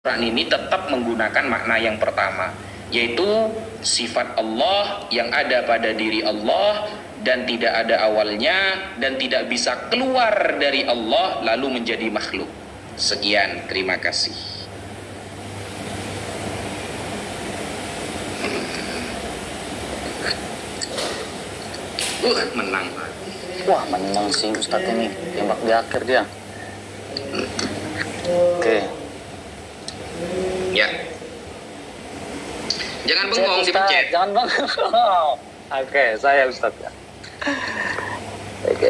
Quran ini tetap menggunakan makna yang pertama, yaitu sifat Allah yang ada pada diri Allah dan tidak ada awalnya dan tidak bisa keluar dari Allah lalu menjadi makhluk. Sekian, terima kasih. Menang. Wah, menang sih Ustadz ini, tembak di akhir dia. Oke. Ya. Jangan bengong, dipencet. Jangan bengong. Oke, saya Ustadz ya. Oke.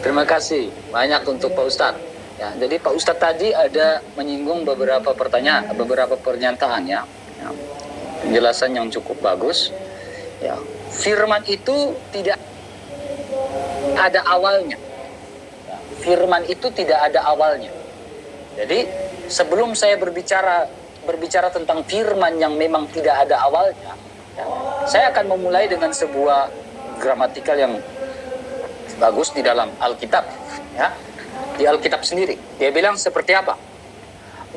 Terima kasih banyak untuk Pak Ustadz. Ya, jadi Pak Ustadz tadi ada menyinggung beberapa pertanyaan, beberapa pernyataan ya. Penjelasan yang cukup bagus. Ya, firman itu tidak ada awalnya. Ya, firman itu tidak ada awalnya. Jadi sebelum saya berbicara tentang firman yang memang tidak ada awalnya, ya, saya akan memulai dengan sebuah gramatikal yang bagus di dalam Alkitab, ya. Di Alkitab sendiri dia bilang seperti apa?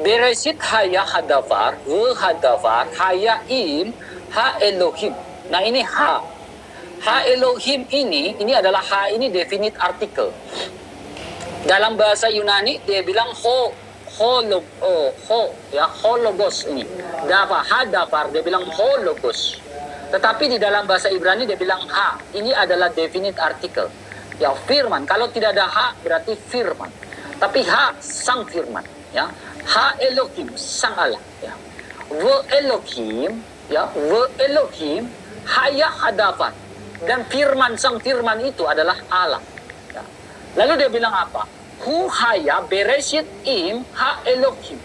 Bereshit haya hadafar, hadafar haya im ha Elohim. Nah, ini ha Elohim ini adalah ha ini definite article. Dalam bahasa Yunani dia bilang hologos ini. Hadafar dia bilang hologos. Tetapi di dalam bahasa Ibrani dia bilang ha. Ini adalah definite article. Ya, firman. Kalau tidak ada ha berarti firman. Tapi ha sang firman, ya. Ha Elohim sang Allah, ya. Elohim, ya. Elohim haya hadafar. Dan firman sang firman itu adalah Allah. Ya. Lalu dia bilang apa? Hu haya bereshit im ha Elohim.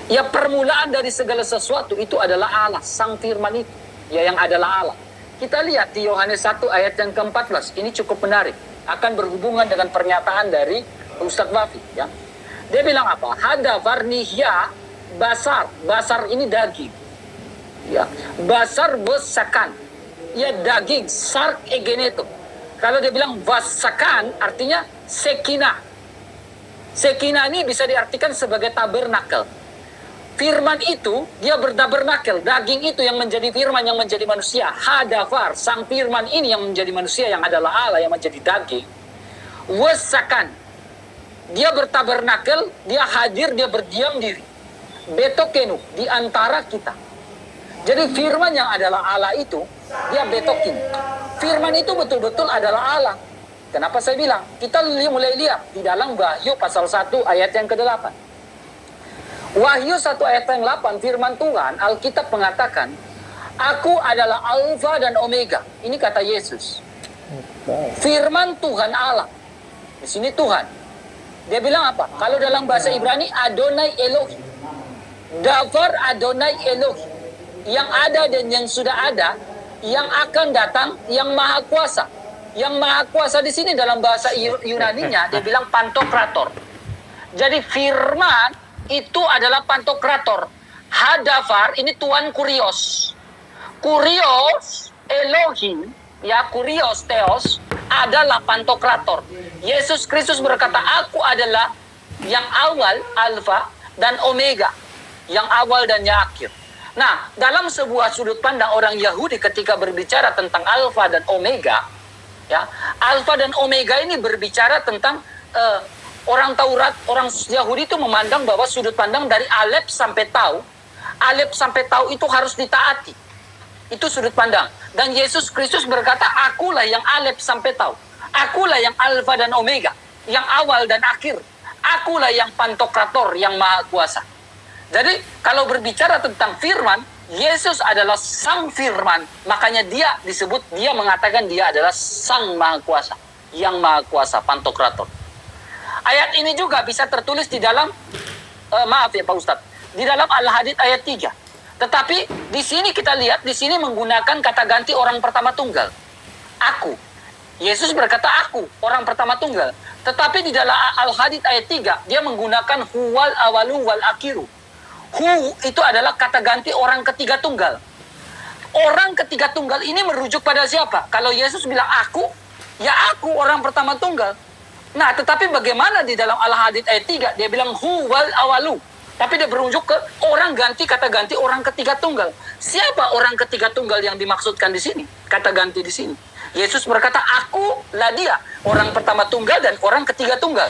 Ya, permulaan dari segala sesuatu itu adalah Allah, sang firman itu. Ya, yang adalah Allah. Kita lihat di Yohanes 1 ayat yang ke-14. Ini cukup menarik. Akan berhubungan dengan pernyataan dari Ustadz Wafi. Ya. Dia bilang apa? Hadafar nihya basar. Basar ini daging. Ya. Basar besakan. Ya, daging. Sark egeneto. Kalau dia bilang basakan artinya sekina. Sekina ini bisa diartikan sebagai tabernakel. Firman itu, dia bertabernakel. Daging itu yang menjadi firman, yang menjadi manusia. Hadafar, sang firman ini yang menjadi manusia, yang adalah Allah, yang menjadi daging. Wesakan, dia bertabernakel, dia hadir, dia berdiam diri. Betokenu, di antara kita. Jadi firman yang adalah Allah itu, dia betokin. Firman itu betul-betul adalah Allah. Kenapa saya bilang? Kita mulai lihat di dalam Wahyu pasal 1 ayat yang ke-8. Wahyu 1 ayat yang 8, firman Tuhan, Alkitab mengatakan, Aku adalah Alfa dan Omega. Ini kata Yesus. Firman Tuhan Allah. Di sini Tuhan. Dia bilang apa? Kalau dalam bahasa Ibrani, Adonai Elohim. Davar Adonai Elohim. Yang ada dan yang sudah ada, yang akan datang, yang maha kuasa. Yang maha kuasa di sini dalam bahasa Yunaninya, dia bilang pantokrator. Jadi firman itu adalah pantokrator. Hadafar ini Tuhan Kurios. Kurios Elohim, ya, Kurios Theos adalah pantokrator. Yesus Kristus berkata, Aku adalah yang awal, Alfa dan Omega, yang awal dan yang akhir. Nah, dalam sebuah sudut pandang orang Yahudi ketika berbicara tentang Alfa dan Omega, ya, Alfa dan Omega ini berbicara tentang orang Taurat, orang Yahudi itu memandang bahwa sudut pandang dari Alef sampai Tau. Alef sampai Tau itu harus ditaati. Itu sudut pandang. Dan Yesus Kristus berkata, Akulah yang Alef sampai Tau. Akulah yang Alfa dan Omega. Yang awal dan akhir. Akulah yang pantokrator, yang maha kuasa. Jadi, kalau berbicara tentang firman, Yesus adalah sang firman. Makanya dia mengatakan dia adalah sang maha kuasa. Yang maha kuasa, pantokrator. Ayat ini juga bisa tertulis di dalam, maaf ya Pak Ustadz, di dalam Al-Hadid ayat 3. Tetapi di sini kita lihat, di sini menggunakan kata ganti orang pertama tunggal. Aku. Yesus berkata aku, orang pertama tunggal. Tetapi di dalam Al-Hadid ayat 3, dia menggunakan huwal awalu wal akhiru. Hu itu adalah kata ganti orang ketiga tunggal. Orang ketiga tunggal ini merujuk pada siapa? Kalau Yesus bilang aku, ya aku orang pertama tunggal. Nah, tetapi bagaimana di dalam Al-Hadid ayat 3, dia bilang huwal awalu. Tapi dia berunjuk ke orang kata ganti orang ketiga tunggal. Siapa orang ketiga tunggal yang dimaksudkan di sini? Kata ganti di sini. Yesus berkata, aku lah dia. Orang pertama tunggal dan orang ketiga tunggal.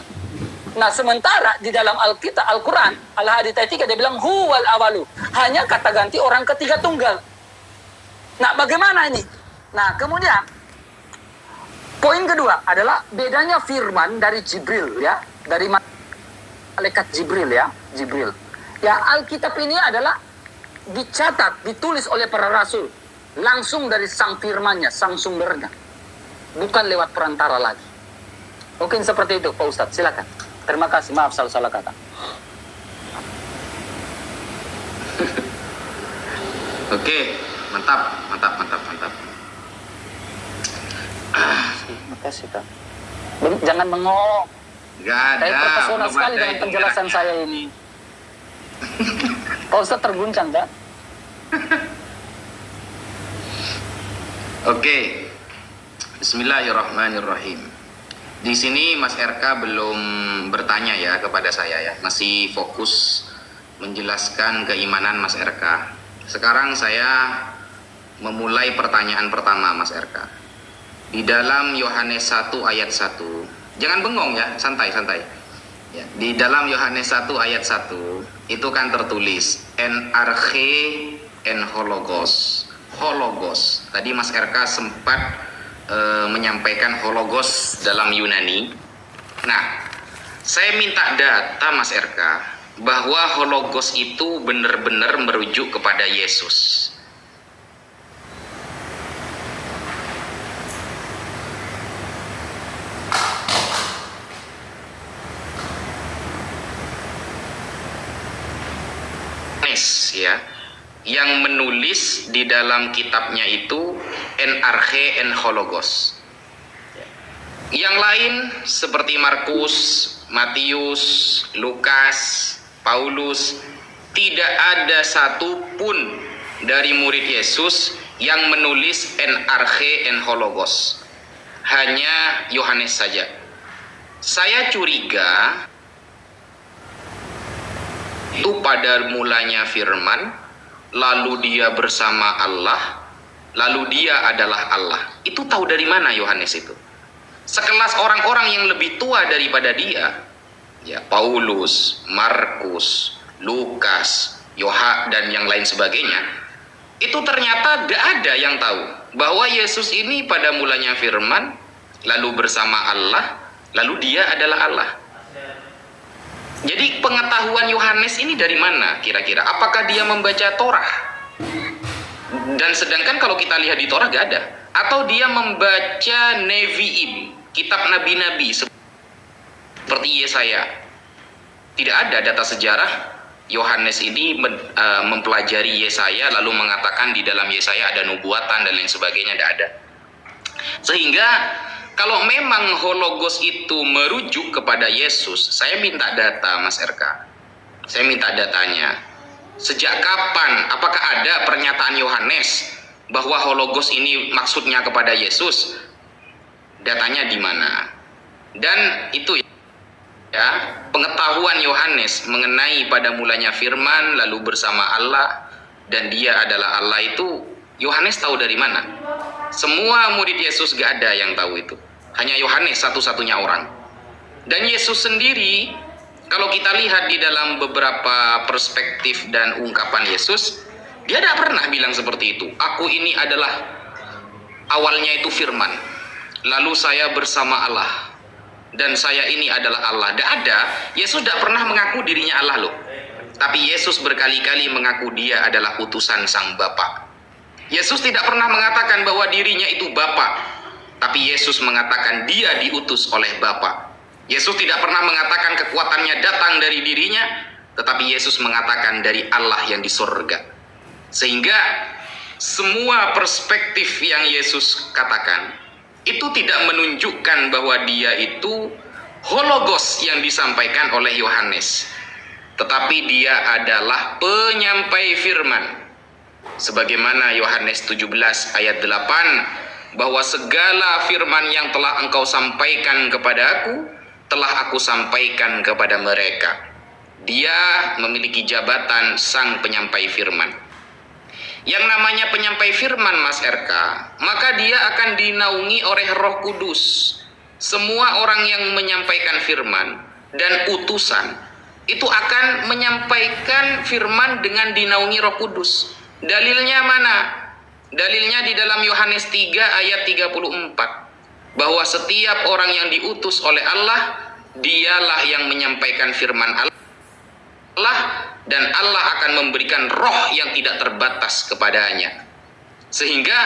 Nah, sementara di dalam Alkitab, Al-Quran, Al-Hadits ayat 3, dia bilang, huwal awalu. Hanya kata ganti orang ketiga tunggal. Nah, bagaimana ini? Nah, kemudian, poin kedua adalah bedanya firman dari Jibril, ya. Dari malaikat Jibril, ya. Jibril. Ya, Alkitab ini adalah dicatat, ditulis oleh para rasul. Langsung dari sang firmannya, sang sumbernya. Bukan lewat perantara lagi. Mungkin seperti itu, Pak Ustadz. Silakan. Terima kasih. Maaf salah kata. Oke, mantap. Terima kasih, Kak. Jangan mengolok. Gak ada. Saya terpesona sekali dengan penjelasan saya ini. Pak Ustadz terguncang, Kak? Oke. Bismillahirrahmanirrahim. Di sini Mas RK belum bertanya ya kepada saya ya. Masih fokus menjelaskan keimanan Mas RK. Sekarang saya memulai pertanyaan pertama Mas RK. Di dalam Yohanes 1 ayat 1. Jangan bengong ya, santai. Ya, di dalam Yohanes 1 ayat 1 itu kan tertulis en arche en hologos. Hologos. Tadi Mas RK sempat menyampaikan hologos dalam Yunani. Nah, saya minta data Mas RK bahwa hologos itu benar-benar merujuk kepada Yesus. Ya, yang menulis di dalam kitabnya itu en arche en hologos. Yang lain seperti Markus, Matius, Lukas, Paulus, tidak ada satupun dari murid Yesus yang menulis en arche en hologos. Hanya Yohanes saja. Saya curiga itu pada mulanya firman, lalu dia bersama Allah, lalu dia adalah Allah. Itu tahu dari mana Yohanes itu? Sekelas orang-orang yang lebih tua daripada dia, ya Paulus, Markus, Lukas, Yohanes dan yang lain sebagainya, itu ternyata tidak ada yang tahu bahwa Yesus ini pada mulanya firman, lalu bersama Allah, lalu dia adalah Allah. Jadi pengetahuan Yohanes ini dari mana kira-kira? Apakah dia membaca Torah? Dan sedangkan kalau kita lihat di Torah gak ada. Atau dia membaca Nevi'im, kitab nabi-nabi seperti Yesaya. Tidak ada data sejarah Yohanes ini mempelajari Yesaya lalu mengatakan di dalam Yesaya ada nubuatan dan lain sebagainya, tidak ada. Sehingga kalau memang hologos itu merujuk kepada Yesus, saya minta data Mas RK. Saya minta datanya. Sejak kapan, apakah ada pernyataan Yohanes bahwa hologos ini maksudnya kepada Yesus? Datanya di mana? Dan itu ya, pengetahuan Yohanes mengenai pada mulanya firman, lalu bersama Allah, dan dia adalah Allah itu, Yohanes tahu dari mana? Semua murid Yesus gak ada yang tahu itu. Hanya Yohanes satu-satunya orang. Dan Yesus sendiri, kalau kita lihat di dalam beberapa perspektif dan ungkapan Yesus, dia tidak pernah bilang seperti itu. Aku ini adalah, awalnya itu firman, lalu saya bersama Allah, dan saya ini adalah Allah. Tidak ada. Yesus tidak pernah mengaku dirinya Allah loh. Tapi Yesus berkali-kali mengaku dia adalah utusan sang Bapa. Yesus tidak pernah mengatakan bahwa dirinya itu Bapa, tapi Yesus mengatakan dia diutus oleh Bapa. Yesus tidak pernah mengatakan kekuatannya datang dari dirinya, tetapi Yesus mengatakan dari Allah yang di surga. Sehingga semua perspektif yang Yesus katakan itu tidak menunjukkan bahwa dia itu hologos yang disampaikan oleh Yohanes, tetapi dia adalah penyampai firman. Sebagaimana Yohanes 17 ayat 8, bahwa segala firman yang telah engkau sampaikan kepada aku, telah aku sampaikan kepada mereka. Dia memiliki jabatan sang penyampai firman. Yang namanya penyampai firman, Mas RK, maka dia akan dinaungi oleh Roh Kudus. Semua orang yang menyampaikan firman dan utusan itu akan menyampaikan firman dengan dinaungi Roh Kudus. Dalilnya mana? Dalilnya di dalam Yohanes 3 ayat 34. Bahwa setiap orang yang diutus oleh Allah, dialah yang menyampaikan firman Allah, dan Allah akan memberikan roh yang tidak terbatas kepadanya. Sehingga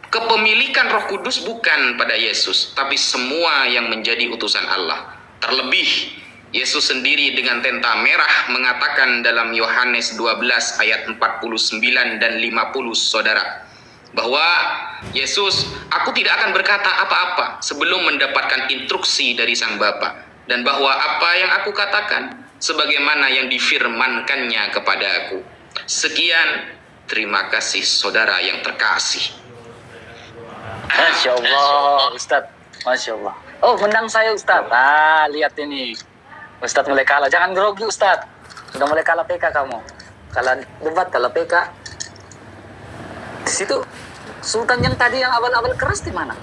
kepemilikan Roh Kudus bukan pada Yesus, tapi semua yang menjadi utusan Allah. Terlebih Yesus sendiri dengan tenta merah mengatakan dalam Yohanes 12 ayat 49 dan 50, saudara, bahwa Yesus, aku tidak akan berkata apa-apa sebelum mendapatkan instruksi dari Sang Bapa, dan bahwa apa yang aku katakan sebagaimana yang difirmankannya kepada aku. Sekian, terima kasih saudara yang terkasih. Masya Allah, Ustadz. Masya Allah. Oh, menang saya, Ustadz. Ah, lihat ini. Ustadz mulai kalah. Jangan grogi, Ustadz. Sudah mulai kalah PK kamu. Kalah debat, kalah PK. Di situ, Sultan yang tadi yang awal-awal keras di mana?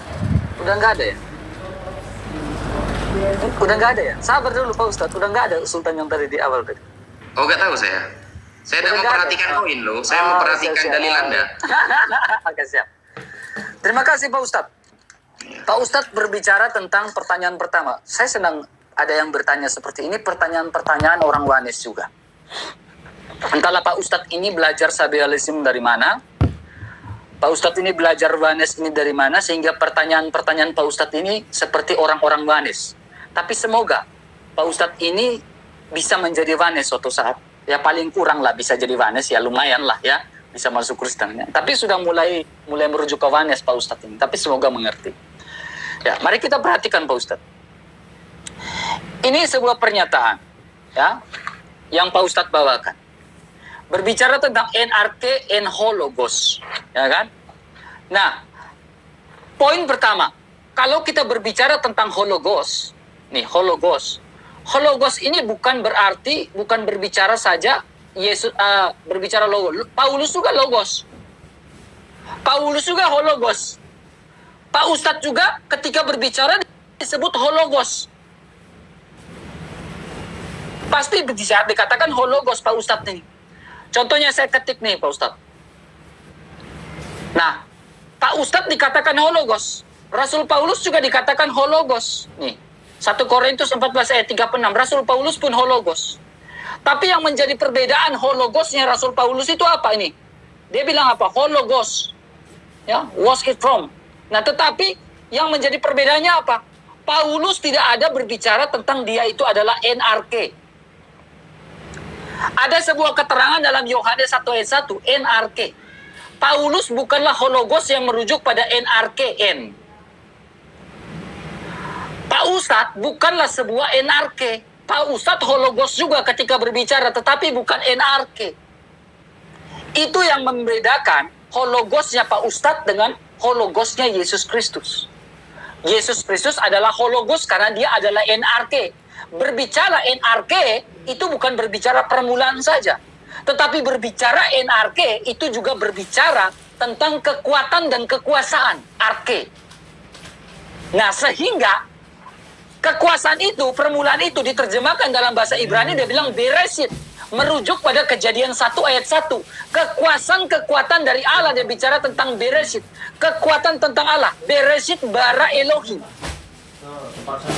Udah nggak ada ya? Udah nggak ada ya? Sabar dulu, Pak Ustadz. Udah nggak ada Sultan yang tadi di awal tadi. Oh, nggak tahu saya. Saya tidak memperhatikan poin loh. Saya memperhatikan dalil Anda. Oke, siap. Terima kasih Pak Ustadz. Pak Ustadz berbicara tentang pertanyaan pertama. Saya senang ada yang bertanya seperti ini, pertanyaan-pertanyaan orang Wanes juga. Entahlah Pak Ustadz ini belajar Sabialism dari mana, Pak Ustadz ini belajar Wanes ini dari mana, sehingga pertanyaan-pertanyaan Pak Ustadz ini seperti orang-orang Wanes. Tapi semoga Pak Ustadz ini bisa menjadi Wanes suatu saat. Ya paling kurang lah bisa jadi Wanes, ya lumayan lah ya. Bisa masuk Kristen. Tapi sudah mulai merujuk ke Wanes Pak Ustadz ini. Tapi semoga mengerti. Ya, mari kita perhatikan Pak Ustadz. Ini sebuah pernyataan ya yang Pak Ustadz bawakan. Berbicara tentang NRK and Hologos, ya kan? Nah, poin pertama, kalau kita berbicara tentang Hologos, nih Hologos ini bukan berbicara saja Yesus berbicara logos. Paulus juga logos. Paulus juga hologos. Pak Ustadz juga ketika berbicara disebut hologos. Pasti dikatakan hologos Pak Ustadz ini. Contohnya saya ketik nih Pak Ustadz. Nah, Pak Ustadz dikatakan hologos. Rasul Paulus juga dikatakan hologos. Nih, 1 Korintus 14 ayat 36. Rasul Paulus pun hologos. Tapi yang menjadi perbedaan hologosnya Rasul Paulus itu apa ini? Dia bilang apa? Hologos. Ya, was it from. Nah, tetapi yang menjadi perbedaannya apa? Paulus tidak ada berbicara tentang dia itu adalah NRK. Ada sebuah keterangan dalam Yohanes 1 ayat 1, NRK. Paulus bukanlah hologos yang merujuk pada NRKN. Pak Ustadz bukanlah sebuah NRK. Pak Ustadz hologos juga ketika berbicara, tetapi bukan NRK. Itu yang membedakan hologosnya Pak Ustadz dengan hologosnya Yesus Kristus. Yesus Kristus adalah hologos karena dia adalah NRK. Berbicara NRK itu bukan berbicara permulaan saja, tetapi berbicara NRK itu juga berbicara tentang kekuatan dan kekuasaan arke. Nah, sehingga kekuasaan itu, permulaan itu diterjemahkan dalam bahasa Ibrani, dia bilang Bereshit, merujuk pada Kejadian 1 ayat 1. Kekuatan dari Allah, dia bicara tentang Bereshit. Kekuatan tentang Allah, Bereshit bara Elohim.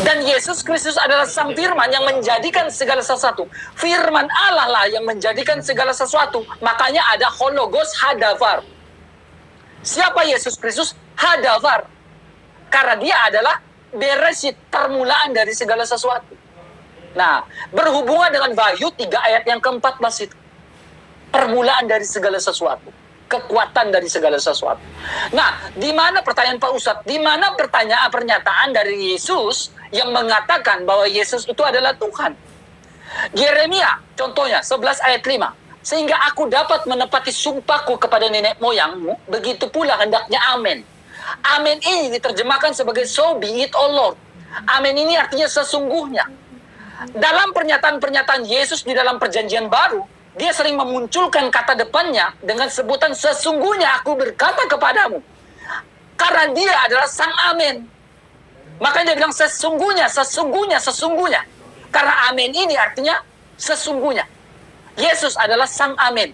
Dan Yesus Kristus adalah Sang Firman yang menjadikan segala sesuatu. Firman Allah lah yang menjadikan segala sesuatu. Makanya ada hologos hadavar. Siapa Yesus Kristus? Hadavar. Karena dia adalah Bereshit, permulaan dari segala sesuatu. Nah, berhubungan dengan Wahyu 3 ayat yang ke-14 itu. Permulaan dari segala sesuatu. Kekuatan dari segala sesuatu. Nah, di mana pertanyaan Pak Ustadz? Di mana pernyataan dari Yesus yang mengatakan bahwa Yesus itu adalah Tuhan? Yeremia, contohnya, 11 ayat 5. Sehingga aku dapat menepati sumpahku kepada nenek moyangmu, begitu pula hendaknya amin. Amin ini diterjemahkan sebagai so be it, O Lord. Amin ini artinya sesungguhnya. Dalam pernyataan-pernyataan Yesus di dalam perjanjian baru, dia sering memunculkan kata depannya dengan sebutan sesungguhnya aku berkata kepadamu. Karena dia adalah sang amin. Makanya dia bilang sesungguhnya, sesungguhnya, sesungguhnya. Karena amin ini artinya sesungguhnya. Yesus adalah sang amin.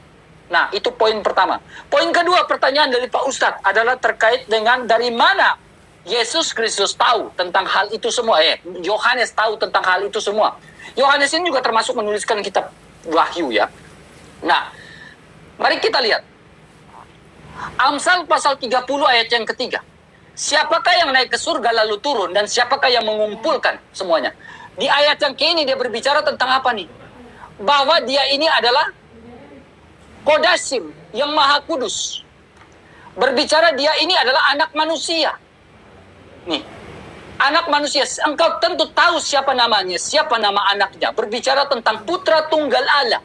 Nah, itu poin pertama. Poin kedua, pertanyaan dari Pak Ustadz adalah terkait dengan dari mana Yesus Kristus tahu tentang hal itu semua. Yohanes tahu tentang hal itu semua. Yohanes ini juga termasuk menuliskan kitab Wahyu ya. Nah, mari kita lihat. Amsal pasal 30 ayat yang ketiga. Siapakah yang naik ke surga lalu turun dan siapakah yang mengumpulkan semuanya? Di ayat yang kini dia berbicara tentang apa nih? Bahwa dia ini adalah Kodasim yang maha kudus. Berbicara dia ini adalah anak manusia. Nih, anak manusia. Engkau tentu tahu siapa namanya, siapa nama anaknya. Berbicara tentang putra tunggal Allah.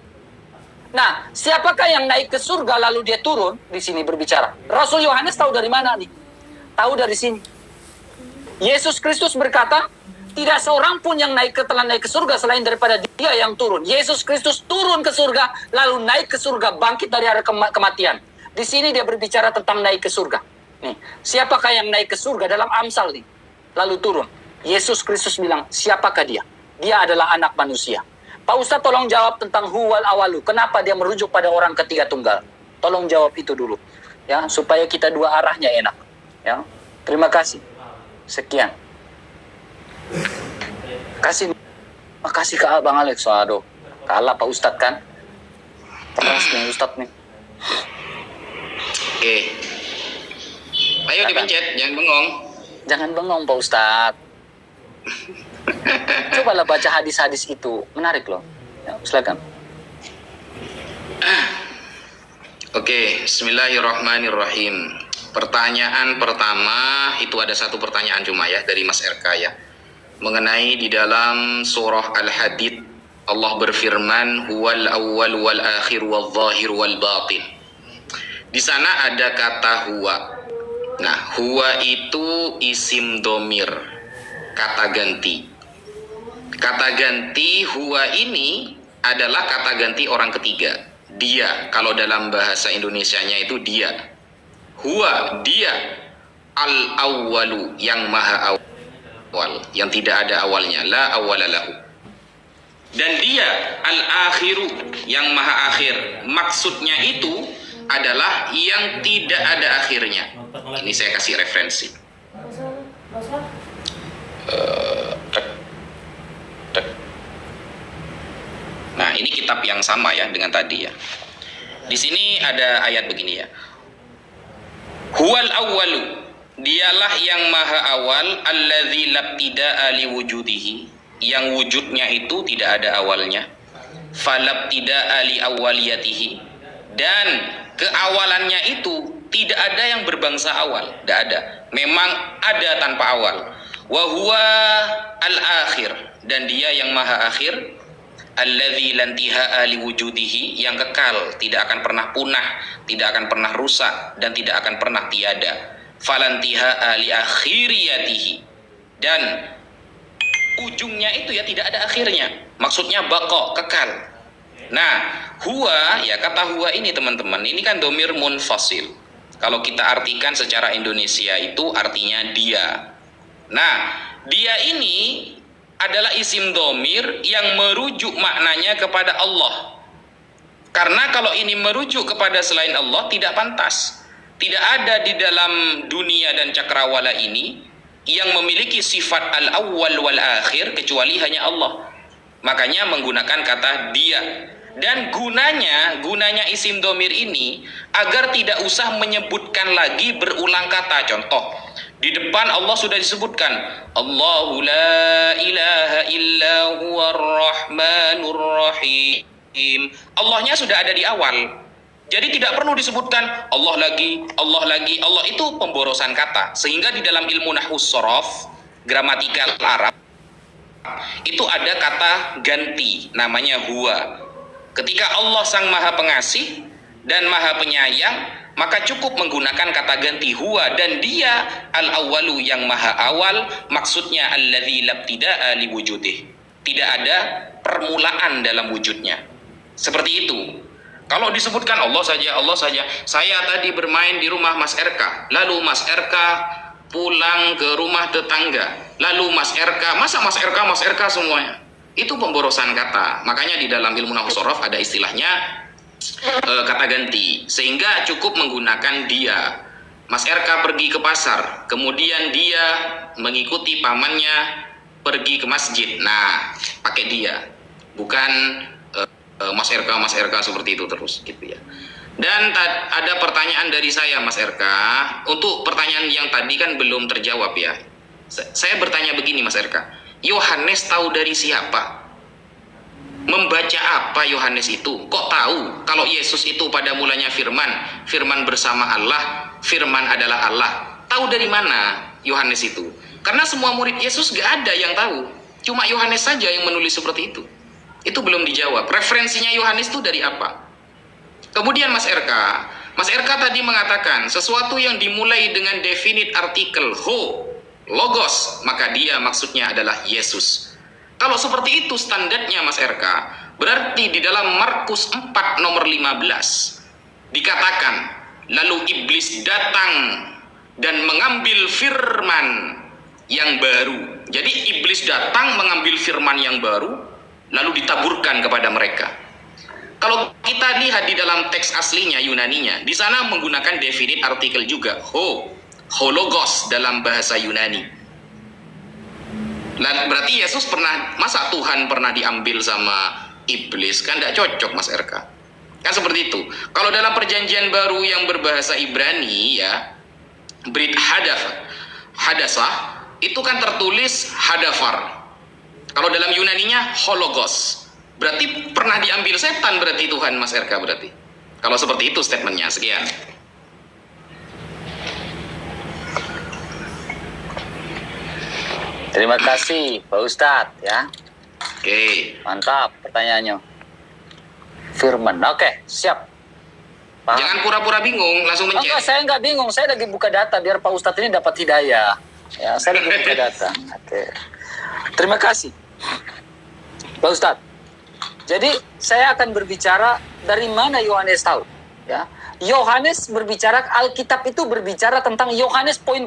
Nah, siapakah yang naik ke surga lalu dia turun? Di sini berbicara. Rasul Yohanes tahu dari mana nih? Tahu dari sini. Yesus Kristus berkata, tidak seorang pun yang telah naik ke surga selain daripada dia yang turun. Yesus Kristus turun ke surga, lalu naik ke surga, bangkit dari hari kematian. Di sini dia berbicara tentang naik ke surga. Nih, siapakah yang naik ke surga dalam Amsal nih? Lalu turun. Yesus Kristus bilang, siapakah dia? Dia adalah anak manusia. Pak Ustadz tolong jawab tentang huwal awalu. Kenapa dia merujuk pada orang ketiga tunggal? Tolong jawab itu dulu. Ya, supaya kita dua arahnya enak. Ya, terima kasih. Sekian. Makasih ke Abang Alex. Aduh, kalah Pak Ustadz kan? Keras nih Ustadz nih. Oke. Ayo dipencet, jangan bengong. Jangan bengong Pak Ustadz. Cobalah baca hadis-hadis itu. Menarik loh. Ya, silakan. Oke, bismillahirrahmanirrahim. Pertanyaan pertama, itu ada satu pertanyaan cuma ya dari Mas RK ya. Mengenai di dalam surah Al-Hadid, Allah berfirman, huwal awwal wal akhir wal zahir wal batin. Di sana ada kata huwa. Nah, huwa itu isim domir, kata ganti. Kata ganti huwa ini adalah kata ganti orang ketiga. Dia, kalau dalam bahasa Indonesianya itu dia. Huwa, dia. Al-awwalu, yang maha awal, yang tidak ada awalnya. La awwalalahu. Dan dia al-akhiru, yang maha akhir. Maksudnya itu adalah yang tidak ada akhirnya. Ini saya kasih referensi. Nah, ini kitab yang sama ya dengan tadi ya. Di sini ada ayat begini ya. Huwal awwalu, dialah yang maha awal, alladzi labtida'a liwujudihi, yang wujudnya itu tidak ada awalnya. Falabtida'a li awwaliyatihi, dan keawalannya itu tidak ada yang berbangsa awal, tidak ada. Memang ada tanpa awal. Wa huwa al-akhir, dan dia yang maha akhir, alladzi lantiha'a liwujudihi, yang kekal, tidak akan pernah punah, tidak akan pernah rusak, dan tidak akan pernah tiada. Falantiha'a li akhiriyatihi, dan ujungnya itu ya tidak ada akhirnya. Maksudnya baqa, kekal. Nah, huwa ya, kata huwa ini teman-teman, ini kan domir munfasil. Kalau kita artikan secara Indonesia itu artinya dia. Nah, dia ini adalah isim domir yang merujuk maknanya kepada Allah. Karena kalau ini merujuk kepada selain Allah tidak pantas. Tidak ada di dalam dunia dan cakrawala ini yang memiliki sifat al-awwal wal akhir kecuali hanya Allah. Makanya menggunakan kata dia. Dan gunanya isim domir ini agar tidak usah menyebutkan lagi berulang kata. Contoh, di depan Allah sudah disebutkan, Allahu la ilaha illa huwar rahmanur rahim. Allahnya sudah ada di awal. Jadi tidak perlu disebutkan Allah lagi. Allah itu pemborosan kata. Sehingga di dalam ilmu nahwu shorof, gramatikal Arab, itu ada kata ganti, namanya huwa. Ketika Allah sang maha pengasih dan maha penyayang, maka cukup menggunakan kata ganti huwa, dan dia al-awwalu, yang maha awal, maksudnya alladzi labtida'a liwujudih. Tidak ada permulaan dalam wujudnya. Seperti itu. Kalau disebutkan Allah saja, saya tadi bermain di rumah Mas RK, lalu Mas RK pulang ke rumah tetangga, lalu Mas RK, masa Mas RK semuanya? Itu pemborosan kata. Makanya di dalam ilmu nahwu shorof ada istilahnya kata ganti, sehingga cukup menggunakan dia. Mas RK pergi ke pasar, kemudian dia mengikuti pamannya pergi ke masjid. Nah, pakai dia, bukan Mas RK seperti itu terus gitu ya. Dan ada pertanyaan dari saya Mas RK. Untuk pertanyaan yang tadi kan belum terjawab ya. Saya bertanya begini Mas RK. Yohanes tahu dari siapa? Membaca apa Yohanes itu? Kok tahu kalau Yesus itu pada mulanya firman, firman bersama Allah, firman adalah Allah? Tahu dari mana Yohanes itu? Karena semua murid Yesus gak ada yang tahu. Cuma Yohanes saja yang menulis seperti itu. Itu belum dijawab. Referensinya Yohanes itu dari apa? Kemudian Mas RK tadi mengatakan sesuatu yang dimulai dengan definite artikel ho, logos, maka dia maksudnya adalah Yesus. Kalau seperti itu standarnya Mas RK, berarti di dalam Markus 4 nomor 15 dikatakan, lalu iblis datang dan mengambil firman yang baru. Jadi iblis datang mengambil firman yang baru, lalu ditaburkan kepada mereka. Kalau kita lihat di dalam teks aslinya Yunaninya, di sana menggunakan definite artikel juga, hologos dalam bahasa Yunani. Dan berarti Yesus masa Tuhan pernah diambil sama iblis? Kan tidak cocok Mas RK. Kan seperti itu. Kalau dalam perjanjian baru yang berbahasa Ibrani ya, Brit Hadasah, itu kan tertulis hadafar. Kalau dalam Yunaninya hologos. Berarti pernah diambil setan berarti Tuhan Mas RK berarti. Kalau seperti itu statementnya. Sekian. Terima kasih Pak Ustadz ya. Oke. Mantap pertanyaannya. Firman. Oke, siap. Paham? Jangan pura-pura bingung, langsung mencet. Enggak, saya nggak bingung. Saya lagi buka data biar Pak Ustadz ini dapat hidayah. Ya, saya lagi buka data. Oke. Terima kasih Pak Ustadz. Jadi saya akan berbicara dari mana Yohanes tahu. Ya, Yohanes berbicara, Alkitab itu berbicara tentang Yohanes. Poin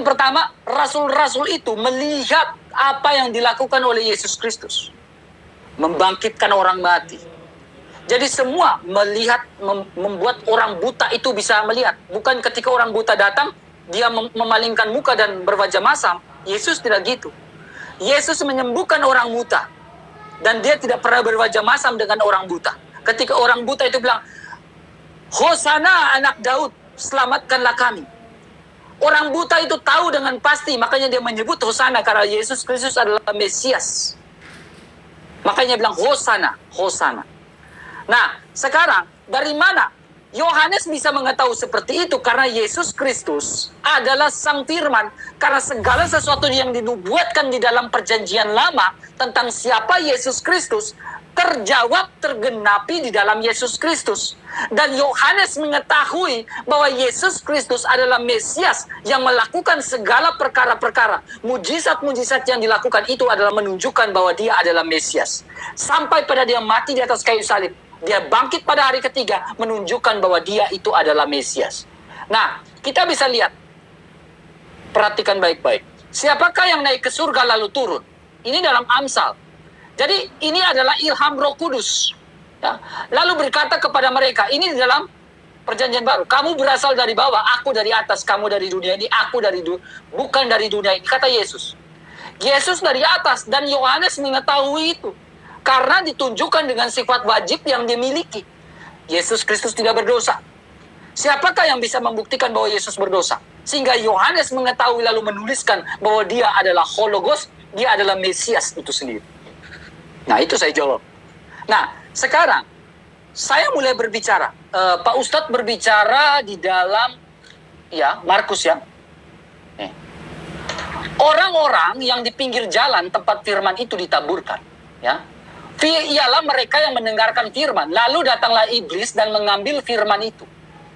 pertama, rasul-rasul itu melihat apa yang dilakukan oleh Yesus Kristus, membangkitkan orang mati. Jadi semua melihat, membuat orang buta itu bisa melihat. Bukan ketika orang buta datang, dia memalingkan muka dan berwajah masam. Yesus tidak gitu. Yesus menyembuhkan orang buta. Dan dia tidak pernah berwajah masam dengan orang buta. Ketika orang buta itu bilang, Hosana anak Daud, selamatkanlah kami. Orang buta itu tahu dengan pasti, makanya dia menyebut Hosana, karena Yesus Kristus adalah Mesias. Makanya bilang Hosana, Hosana. Nah, sekarang dari mana Yohanes bisa mengetahui seperti itu? Karena Yesus Kristus adalah Sang Firman. Karena segala sesuatu yang dinubuatkan di dalam perjanjian lama tentang siapa Yesus Kristus terjawab, tergenapi di dalam Yesus Kristus. Dan Yohanes mengetahui bahwa Yesus Kristus adalah Mesias yang melakukan segala perkara-perkara. Mujizat-mujizat yang dilakukan itu adalah menunjukkan bahwa dia adalah Mesias. Sampai pada dia mati di atas kayu salib. Dia bangkit pada hari ketiga, menunjukkan bahwa dia itu adalah Mesias. Nah, kita bisa lihat. Perhatikan baik-baik. Siapakah yang naik ke surga lalu turun? Ini dalam Amsal. Jadi, ini adalah ilham Roh Kudus. Ya. Lalu berkata kepada mereka, ini dalam perjanjian baru. Kamu berasal dari bawah, aku dari atas. Kamu dari dunia ini, aku bukan dari dunia ini. Kata Yesus. Yesus dari atas, dan Yohanes mengetahui itu. Karena ditunjukkan dengan sifat wajib yang dimiliki. Yesus Kristus tidak berdosa. Siapakah yang bisa membuktikan bahwa Yesus berdosa? Sehingga Yohanes mengetahui lalu menuliskan bahwa dia adalah hologos, dia adalah Mesias itu sendiri. Nah, itu saya jawab. Nah, sekarang saya mulai berbicara. Pak Ustadz berbicara di dalam Markus ya. Orang-orang yang di pinggir jalan tempat firman itu ditaburkan, ya. Ialah mereka yang mendengarkan firman. Lalu datanglah iblis dan mengambil firman itu,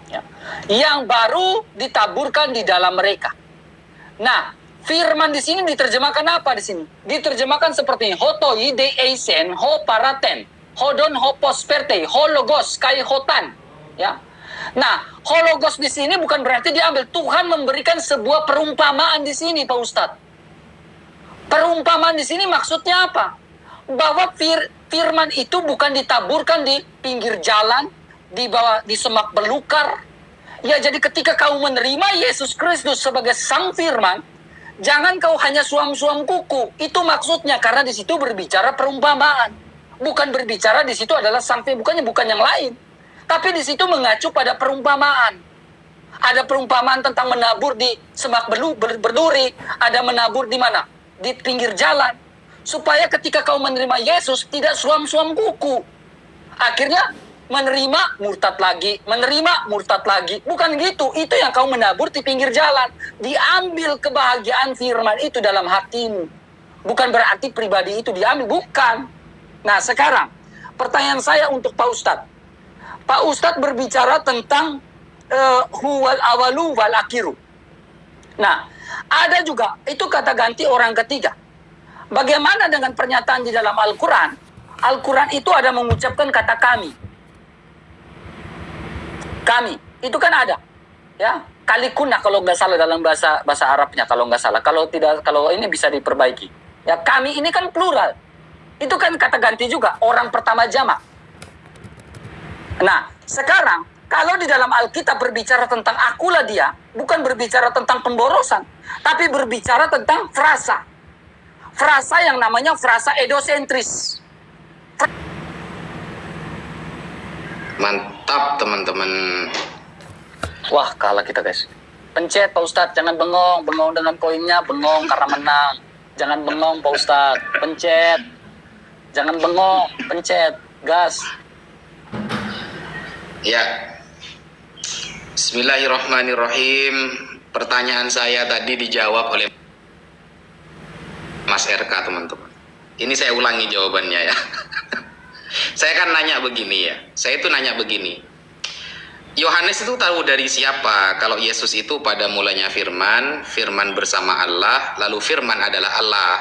ya, yang baru ditaburkan di dalam mereka. Nah, Firman di sini diterjemahkan apa di sini? Diterjemahkan seperti ini. Hotoi de eisen ho paraten. Hodon ho posperte. Hologos kai hotan. Ya. Nah, hologos di sini bukan berarti diambil. Tuhan memberikan sebuah perumpamaan di sini, Pak Ustadz. Perumpamaan di sini maksudnya apa? Bahwa firman itu bukan ditaburkan di pinggir jalan, di semak belukar. Ya, jadi ketika kau menerima Yesus Kristus sebagai sang firman, jangan kau hanya suam-suam kuku. Itu maksudnya, karena di situ berbicara perumpamaan. Bukan berbicara di situ adalah sang firman, bukan yang lain. Tapi di situ mengacu pada perumpamaan. Ada perumpamaan tentang menabur di semak berduri, ada menabur di mana? Di pinggir jalan. Supaya ketika kau menerima Yesus, tidak suam-suam kuku. Akhirnya menerima, murtad lagi. Menerima, murtad lagi. Bukan gitu. Itu yang kau menabur di pinggir jalan. Diambil kebahagiaan firman itu dalam hatimu. Bukan berarti pribadi itu diambil. Bukan. Nah, sekarang pertanyaan saya untuk Pak Ustadz. Pak Ustadz berbicara tentang huwal awalu wal akhiru. Nah, ada juga, itu kata ganti orang ketiga. Bagaimana dengan pernyataan di dalam Al-Quran? Al-Quran itu ada mengucapkan kata kami. Kami, itu kan ada. Ya, kalikuna kalau nggak salah dalam bahasa Arabnya, kalau nggak salah. Kalau tidak, kalau ini bisa diperbaiki. Ya, kami ini kan plural. Itu kan kata ganti juga, orang pertama jamak. Nah, sekarang kalau di dalam Alkitab berbicara tentang akulah dia, bukan berbicara tentang pemborosan, tapi berbicara tentang frasa. Frasa yang namanya frasa edosentris. Mantap teman-teman. Wah, kalah kita guys. Pencet Pak Ustadz, jangan bengong. Bengong dengan koinnya, bengong karena menang. Jangan bengong Pak Ustadz, pencet. Jangan bengong, pencet. Gas. Ya. Bismillahirrahmanirrahim. Pertanyaan saya tadi dijawab oleh Mas RK, teman-teman. Ini saya ulangi jawabannya ya. Saya kan nanya begini ya. Saya itu nanya begini. Yohanes itu tahu dari siapa kalau Yesus itu pada mulanya firman, firman bersama Allah, lalu firman adalah Allah.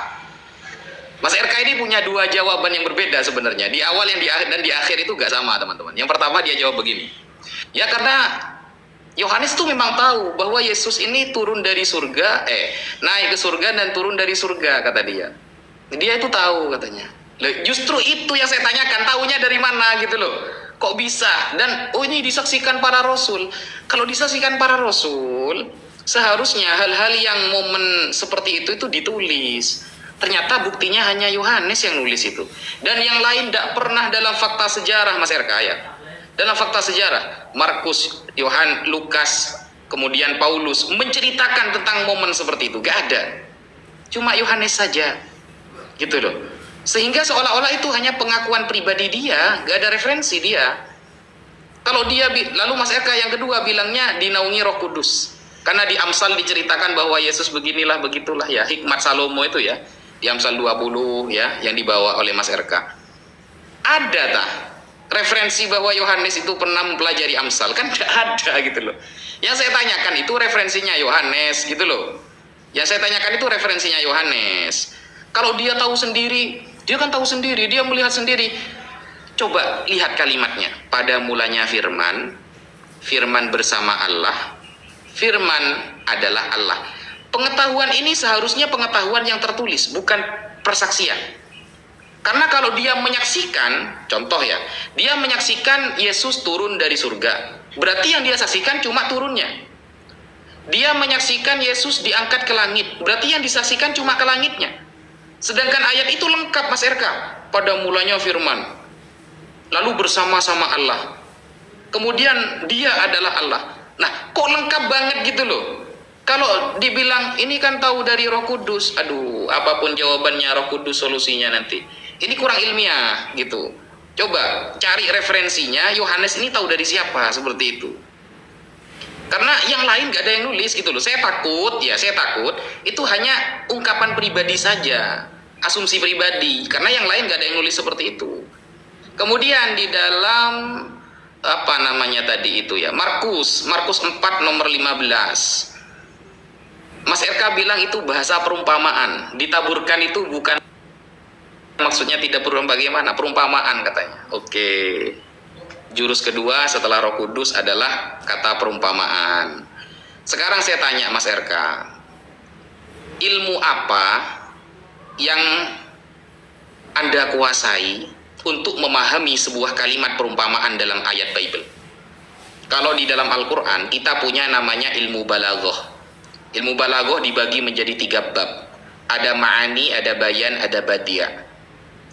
Mas RK ini punya dua jawaban yang berbeda sebenarnya. Di awal yang dan di akhir itu gak sama, teman-teman. Yang pertama dia jawab begini. Ya karena Yohanes tuh memang tahu bahwa Yesus ini turun dari surga, naik ke surga dan turun dari surga, kata dia. Dia itu tahu katanya. Justru itu yang saya tanyakan, tahunya dari mana gitu loh. Kok bisa? Dan ini disaksikan para rasul. Kalau disaksikan para rasul, seharusnya hal-hal yang momen seperti itu ditulis. Ternyata buktinya hanya Yohanes yang nulis itu. Dan yang lain tidak pernah dalam fakta sejarah, Mas RK ya. Dalam fakta sejarah, Markus, Yohanes, Lukas, kemudian Paulus menceritakan tentang momen seperti itu. Gak ada. Cuma Yohanes saja. Gitu loh. Sehingga seolah-olah itu hanya pengakuan pribadi dia, gak ada referensi dia. Kalau dia, lalu Mas Eka yang kedua bilangnya dinaungi Roh Kudus. Karena di Amsal diceritakan bahwa Yesus beginilah, begitulah ya. Hikmat Salomo itu ya. Di Amsal 20 ya, yang dibawa oleh Mas Eka. Ada tak referensi bahwa Yohanes itu pernah mempelajari Amsal? Kan tidak ada gitu loh. Yang saya tanyakan itu referensinya Yohanes gitu loh. Yang saya tanyakan itu referensinya Yohanes. Kalau dia tahu sendiri, dia kan tahu sendiri, dia melihat sendiri. Coba lihat kalimatnya. Pada mulanya firman, firman bersama Allah, firman adalah Allah. Pengetahuan ini seharusnya pengetahuan yang tertulis, bukan persaksian. Karena kalau dia menyaksikan, contoh ya, dia menyaksikan Yesus turun dari surga. Berarti yang dia saksikan cuma turunnya. Dia menyaksikan Yesus diangkat ke langit. Berarti yang disaksikan cuma ke langitnya. Sedangkan ayat itu lengkap, Mas RK. Pada mulanya firman. Lalu bersama-sama Allah. Kemudian dia adalah Allah. Nah, kok lengkap banget gitu loh. Kalau dibilang ini kan tahu dari Roh Kudus. Aduh, apapun jawabannya Roh Kudus solusinya nanti. Ini kurang ilmiah gitu. Coba cari referensinya. Yohanes ini tahu dari siapa seperti itu. Karena yang lain gak ada yang nulis gitu loh. Saya takut itu hanya ungkapan pribadi saja, asumsi pribadi. Karena yang lain gak ada yang nulis seperti itu. Kemudian di dalam apa namanya tadi itu ya, Markus 4 nomor 15. Mas RK bilang itu bahasa perumpamaan. Ditaburkan itu bukan, maksudnya tidak perlu bagaimana, perumpamaan katanya. Oke. Jurus kedua setelah Roh Kudus adalah kata perumpamaan. Sekarang saya tanya Mas RK, ilmu apa yang Anda kuasai untuk memahami sebuah kalimat perumpamaan dalam ayat Bible? Kalau di dalam Al-Quran kita punya namanya ilmu balaghah. Ilmu balaghah dibagi menjadi 3 bab. Ada ma'ani, ada bayan, ada badia'.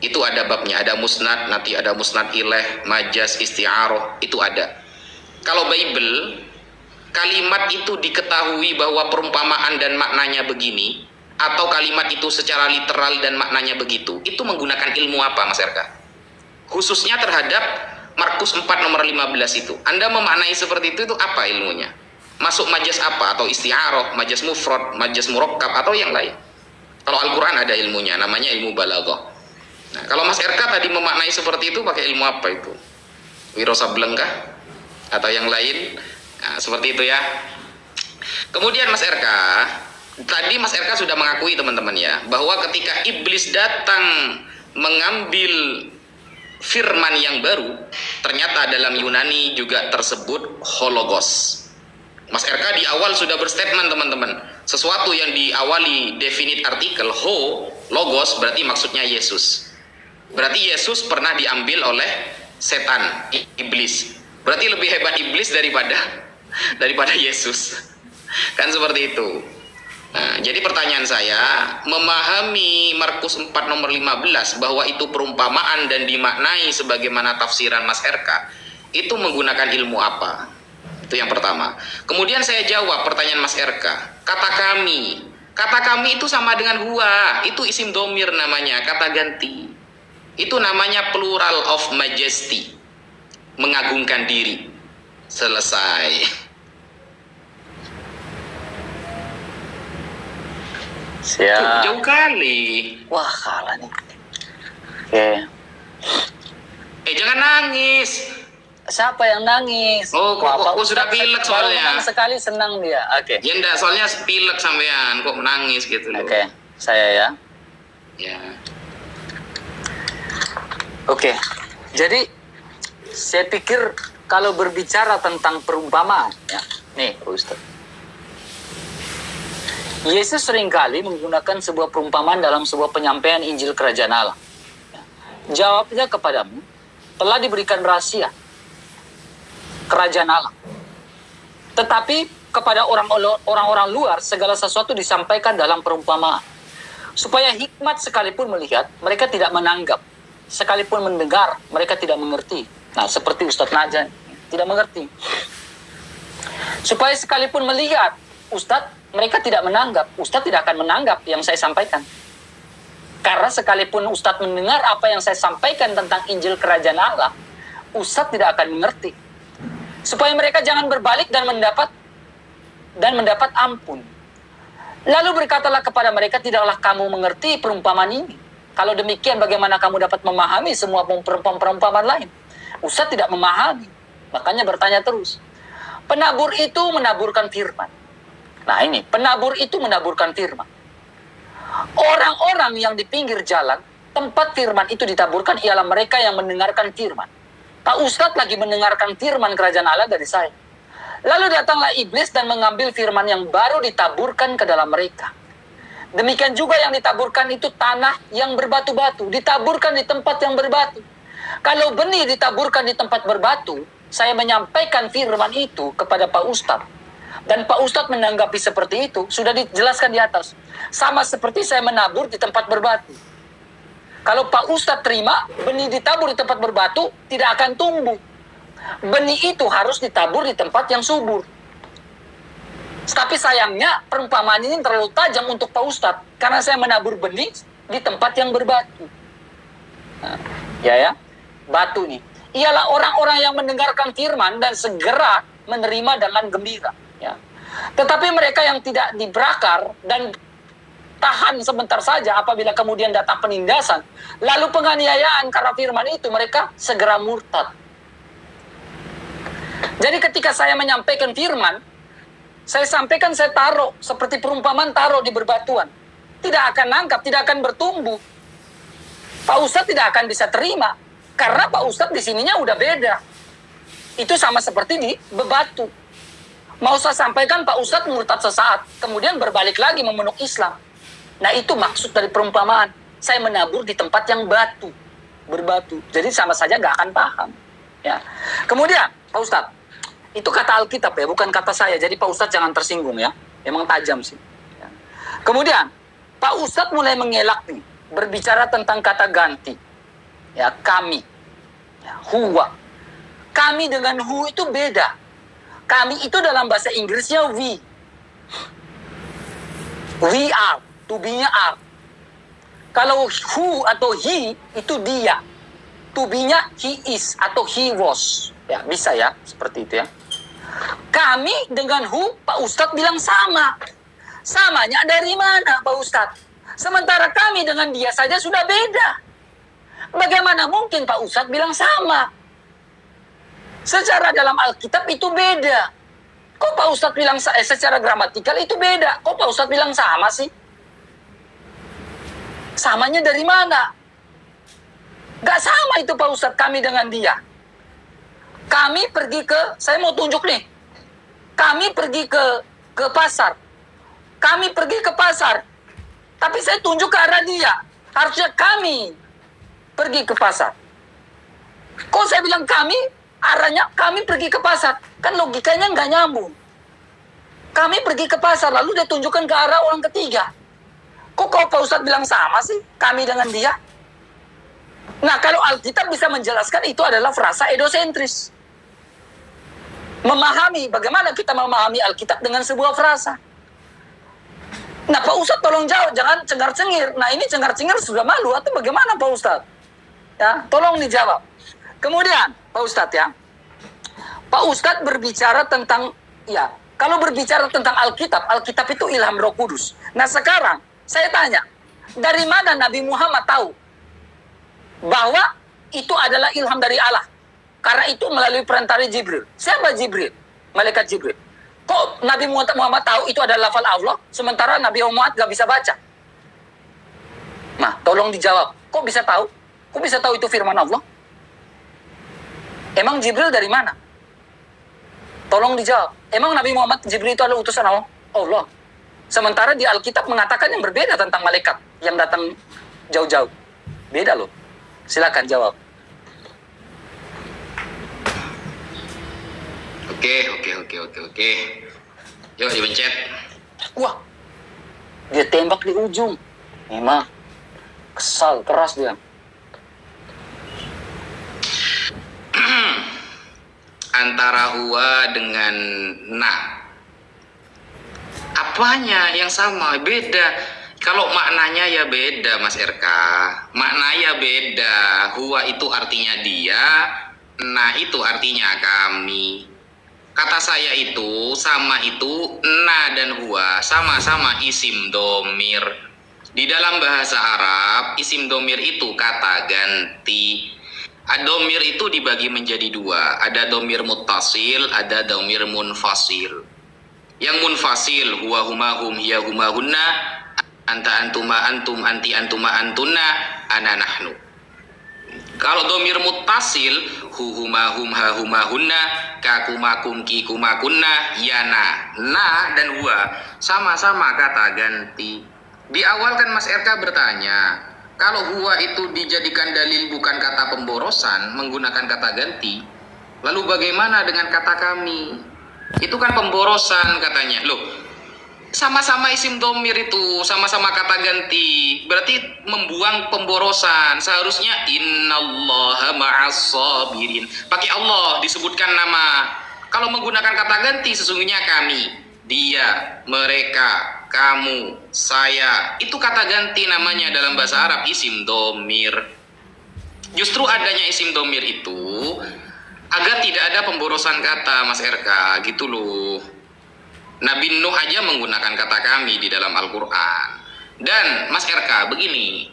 Itu ada babnya, ada musnad, nanti ada musnad ilaih, majaz, isti'aroh, itu ada. Kalau Bible, kalimat itu diketahui bahwa perumpamaan dan maknanya begini, atau kalimat itu secara literal dan maknanya begitu, itu menggunakan ilmu apa Mas RK? Khususnya terhadap Markus 4 nomor 15 itu. Anda memaknai seperti itu apa ilmunya? Masuk majaz apa? Atau isti'aroh, majaz mufrad, majaz murakkab, atau yang lain? Kalau Al-Quran ada ilmunya, namanya ilmu balaghah. Nah, kalau Mas RK tadi memaknai seperti itu pakai ilmu apa itu? Wiro Sableng kah? Atau yang lain? Nah, seperti itu ya. Kemudian Mas RK, tadi Mas RK sudah mengakui teman-teman ya, bahwa ketika iblis datang mengambil firman yang baru, ternyata dalam Yunani juga tersebut hologos. Mas RK di awal sudah berstatement teman-teman, sesuatu yang diawali definite artikel ho, logos, berarti maksudnya Yesus. Berarti Yesus pernah diambil oleh setan, iblis. Berarti lebih hebat iblis daripada Yesus. Kan seperti itu. Nah, jadi pertanyaan saya, memahami Markus 4 nomor 15 bahwa itu perumpamaan dan dimaknai sebagaimana tafsiran Mas RK, itu menggunakan ilmu apa? Itu yang pertama. Kemudian saya jawab pertanyaan Mas RK. Kata kami itu sama dengan huwa. Itu isim domir namanya, kata ganti. Itu namanya plural of majesty, mengagungkan diri. Selesai. Siap. Jauh kali. Wah, kalah nih. Oke. Jangan nangis. Siapa yang nangis? Oh, kok sudah pilek soalnya. Sekali senang dia. Oke. Ya enggak, soalnya pilek sampean, kok menangis gitu loh. Oke, saya ya. Ya. Oke. Jadi saya pikir kalau berbicara tentang perumpamaan, ya. Nih, Ustaz. Yesus seringkali menggunakan sebuah perumpamaan dalam sebuah penyampaian Injil Kerajaan Allah. Jawabnya kepadamu, telah diberikan rahasia Kerajaan Allah. Tetapi kepada orang-orang luar, segala sesuatu disampaikan dalam perumpamaan. Supaya hikmat sekalipun melihat, mereka tidak menanggap. Sekalipun mendengar, mereka tidak mengerti. Nah, seperti Ustadz Najan, tidak mengerti. Supaya sekalipun melihat, Ustadz, mereka tidak menanggap. Ustadz tidak akan menanggap yang saya sampaikan. Karena sekalipun Ustadz mendengar apa yang saya sampaikan tentang Injil Kerajaan Allah, Ustadz tidak akan mengerti. Supaya mereka jangan berbalik dan mendapat ampun. Lalu berkatalah kepada mereka, tidaklah kamu mengerti perumpamaan ini. Kalau demikian bagaimana kamu dapat memahami semua perumpamaan lain? Ustadz tidak memahami. Makanya bertanya terus. Penabur itu menaburkan firman. Nah ini, penabur itu menaburkan firman. Orang-orang yang di pinggir jalan, tempat firman itu ditaburkan ialah mereka yang mendengarkan firman. Pak Ustadz lagi mendengarkan firman Kerajaan Allah dari saya. Lalu datanglah iblis dan mengambil firman yang baru ditaburkan ke dalam mereka. Demikian juga yang ditaburkan itu tanah yang berbatu-batu, ditaburkan di tempat yang berbatu. Kalau benih ditaburkan di tempat berbatu, saya menyampaikan firman itu kepada Pak Ustadz. Dan Pak Ustadz menanggapi seperti itu, sudah dijelaskan di atas. Sama seperti saya menabur di tempat berbatu. Kalau Pak Ustadz terima, benih ditabur di tempat berbatu, tidak akan tumbuh. Benih itu harus ditabur di tempat yang subur. Tapi sayangnya perumpamaan ini terlalu tajam untuk Pak Ustadz. Karena saya menabur benih di tempat yang berbatu. Nah, ya, batu nih. Ialah orang-orang yang mendengarkan firman dan segera menerima dengan gembira. Ya. Tetapi mereka yang tidak dibrakar dan tahan sebentar saja apabila kemudian datang penindasan, lalu penganiayaan karena firman itu, mereka segera murtad. Jadi ketika saya menyampaikan firman, Saya sampaikan, saya taruh seperti perumpamaan taruh di berbatuan. Tidak akan nangkap, tidak akan bertumbuh. Pak Ustadz tidak akan bisa terima. Karena Pak Ustadz di sininya udah beda. Itu sama seperti di bebatu. Mau saya sampaikan Pak Ustadz murtad sesaat. Kemudian berbalik lagi memeluk Islam. Nah itu maksud dari perumpamaan. Saya menabur di tempat yang batu. Berbatu. Jadi sama saja nggak akan paham. Ya. Kemudian Pak Ustadz. Itu kata Alkitab ya, bukan kata saya. Jadi Pak Ustadz jangan tersinggung ya. Emang tajam sih. Ya. Kemudian Pak Ustadz mulai mengelak nih. Berbicara tentang kata ganti. Ya, kami. Ya, huwa. Kami dengan who itu beda. Kami itu dalam bahasa Inggrisnya we. We are. To be-nya are. Kalau who atau he itu dia. To be-nya he is atau he was. Ya, bisa ya. Seperti itu ya. Kami dengan who, Pak Ustadz bilang sama. Samanya dari mana Pak Ustadz? Sementara kami dengan dia saja sudah beda. Bagaimana mungkin Pak Ustadz bilang sama? Secara dalam Alkitab itu beda. Kok Pak Ustadz bilang secara gramatikal itu beda? Kok Pak Ustadz bilang sama sih? Samanya dari mana? Gak sama itu Pak Ustadz kami dengan dia. Kami pergi ke, saya mau tunjuk nih. Kami pergi ke pasar. Kami pergi ke pasar. Tapi saya tunjuk ke arah dia. Harusnya kami pergi ke pasar. Kok saya bilang kami, arahnya kami pergi ke pasar. Kan logikanya nggak nyambung. Kami pergi ke pasar, lalu dia tunjukkan ke arah orang ketiga. Kok Pak Ustadz bilang sama sih, kami dengan dia? Nah, kalau Alkitab bisa menjelaskan itu adalah frasa edosentris. Memahami, bagaimana kita memahami Alkitab dengan sebuah frasa. Nah Pak Ustadz tolong jawab, jangan cengar-cengir. Nah ini cengar-cengir sudah malu atau bagaimana Pak Ustadz? Ya, tolong dijawab. Kemudian Pak Ustadz ya, Pak Ustadz berbicara tentang, ya kalau berbicara tentang Alkitab, Alkitab itu ilham Roh Kudus. Nah sekarang saya tanya, dari mana Nabi Muhammad tahu bahwa itu adalah ilham dari Allah? Karena itu melalui perantara Jibril. Siapa Jibril? Malaikat Jibril. Kok Nabi Muhammad tahu itu adalah lafal Allah, sementara Nabi Muhammad gak bisa baca? Nah, tolong dijawab. Kok bisa tahu? Kok bisa tahu itu firman Allah? Emang Jibril dari mana? Tolong dijawab. Emang Nabi Muhammad Jibril itu adalah utusan Allah? Sementara di Alkitab mengatakan yang berbeda tentang malaikat yang datang jauh-jauh. Beda loh. Silakan jawab. Oke. Yuk dipencet. Wah, dia tembak di ujung. Memang kesal, keras dia. Antara huwa dengan na. Apanya yang sama? Beda. Kalau maknanya ya beda Mas RK. Maknanya beda. Huwa itu artinya dia, na itu artinya kami. Kata saya itu, sama itu, na dan huwa, sama-sama isim domir. Di dalam bahasa Arab, isim domir itu kata ganti. Domir itu dibagi menjadi dua. Ada domir muttasil, ada domir munfasil. Yang munfasil, huwa huma hum, hiya huma hunna, anta antuma antum, anti antuma antunna, ana nahnu. Kalau domir muttasil, huhuma hum ha huma hunna, kakumakum kikumakunna, yana. Na dan huwa sama-sama kata ganti. Di awal kan Mas RK bertanya, kalau huwa itu dijadikan dalil bukan kata pemborosan, menggunakan kata ganti, lalu bagaimana dengan kata kami? Itu kan pemborosan katanya. Loh, sama-sama isim domir itu, sama-sama kata ganti, berarti membuang pemborosan. Seharusnya innallaha ma'as sabirin, pakai Allah disebutkan nama. Kalau menggunakan kata ganti, sesungguhnya kami, dia, mereka, kamu, saya, itu kata ganti namanya dalam bahasa Arab, isim domir. Justru adanya isim domir itu agar tidak ada pemborosan kata Mas RK, gitu loh. Nabi Nuh aja menggunakan kata kami di dalam Al-Quran. Dan Mas RK begini,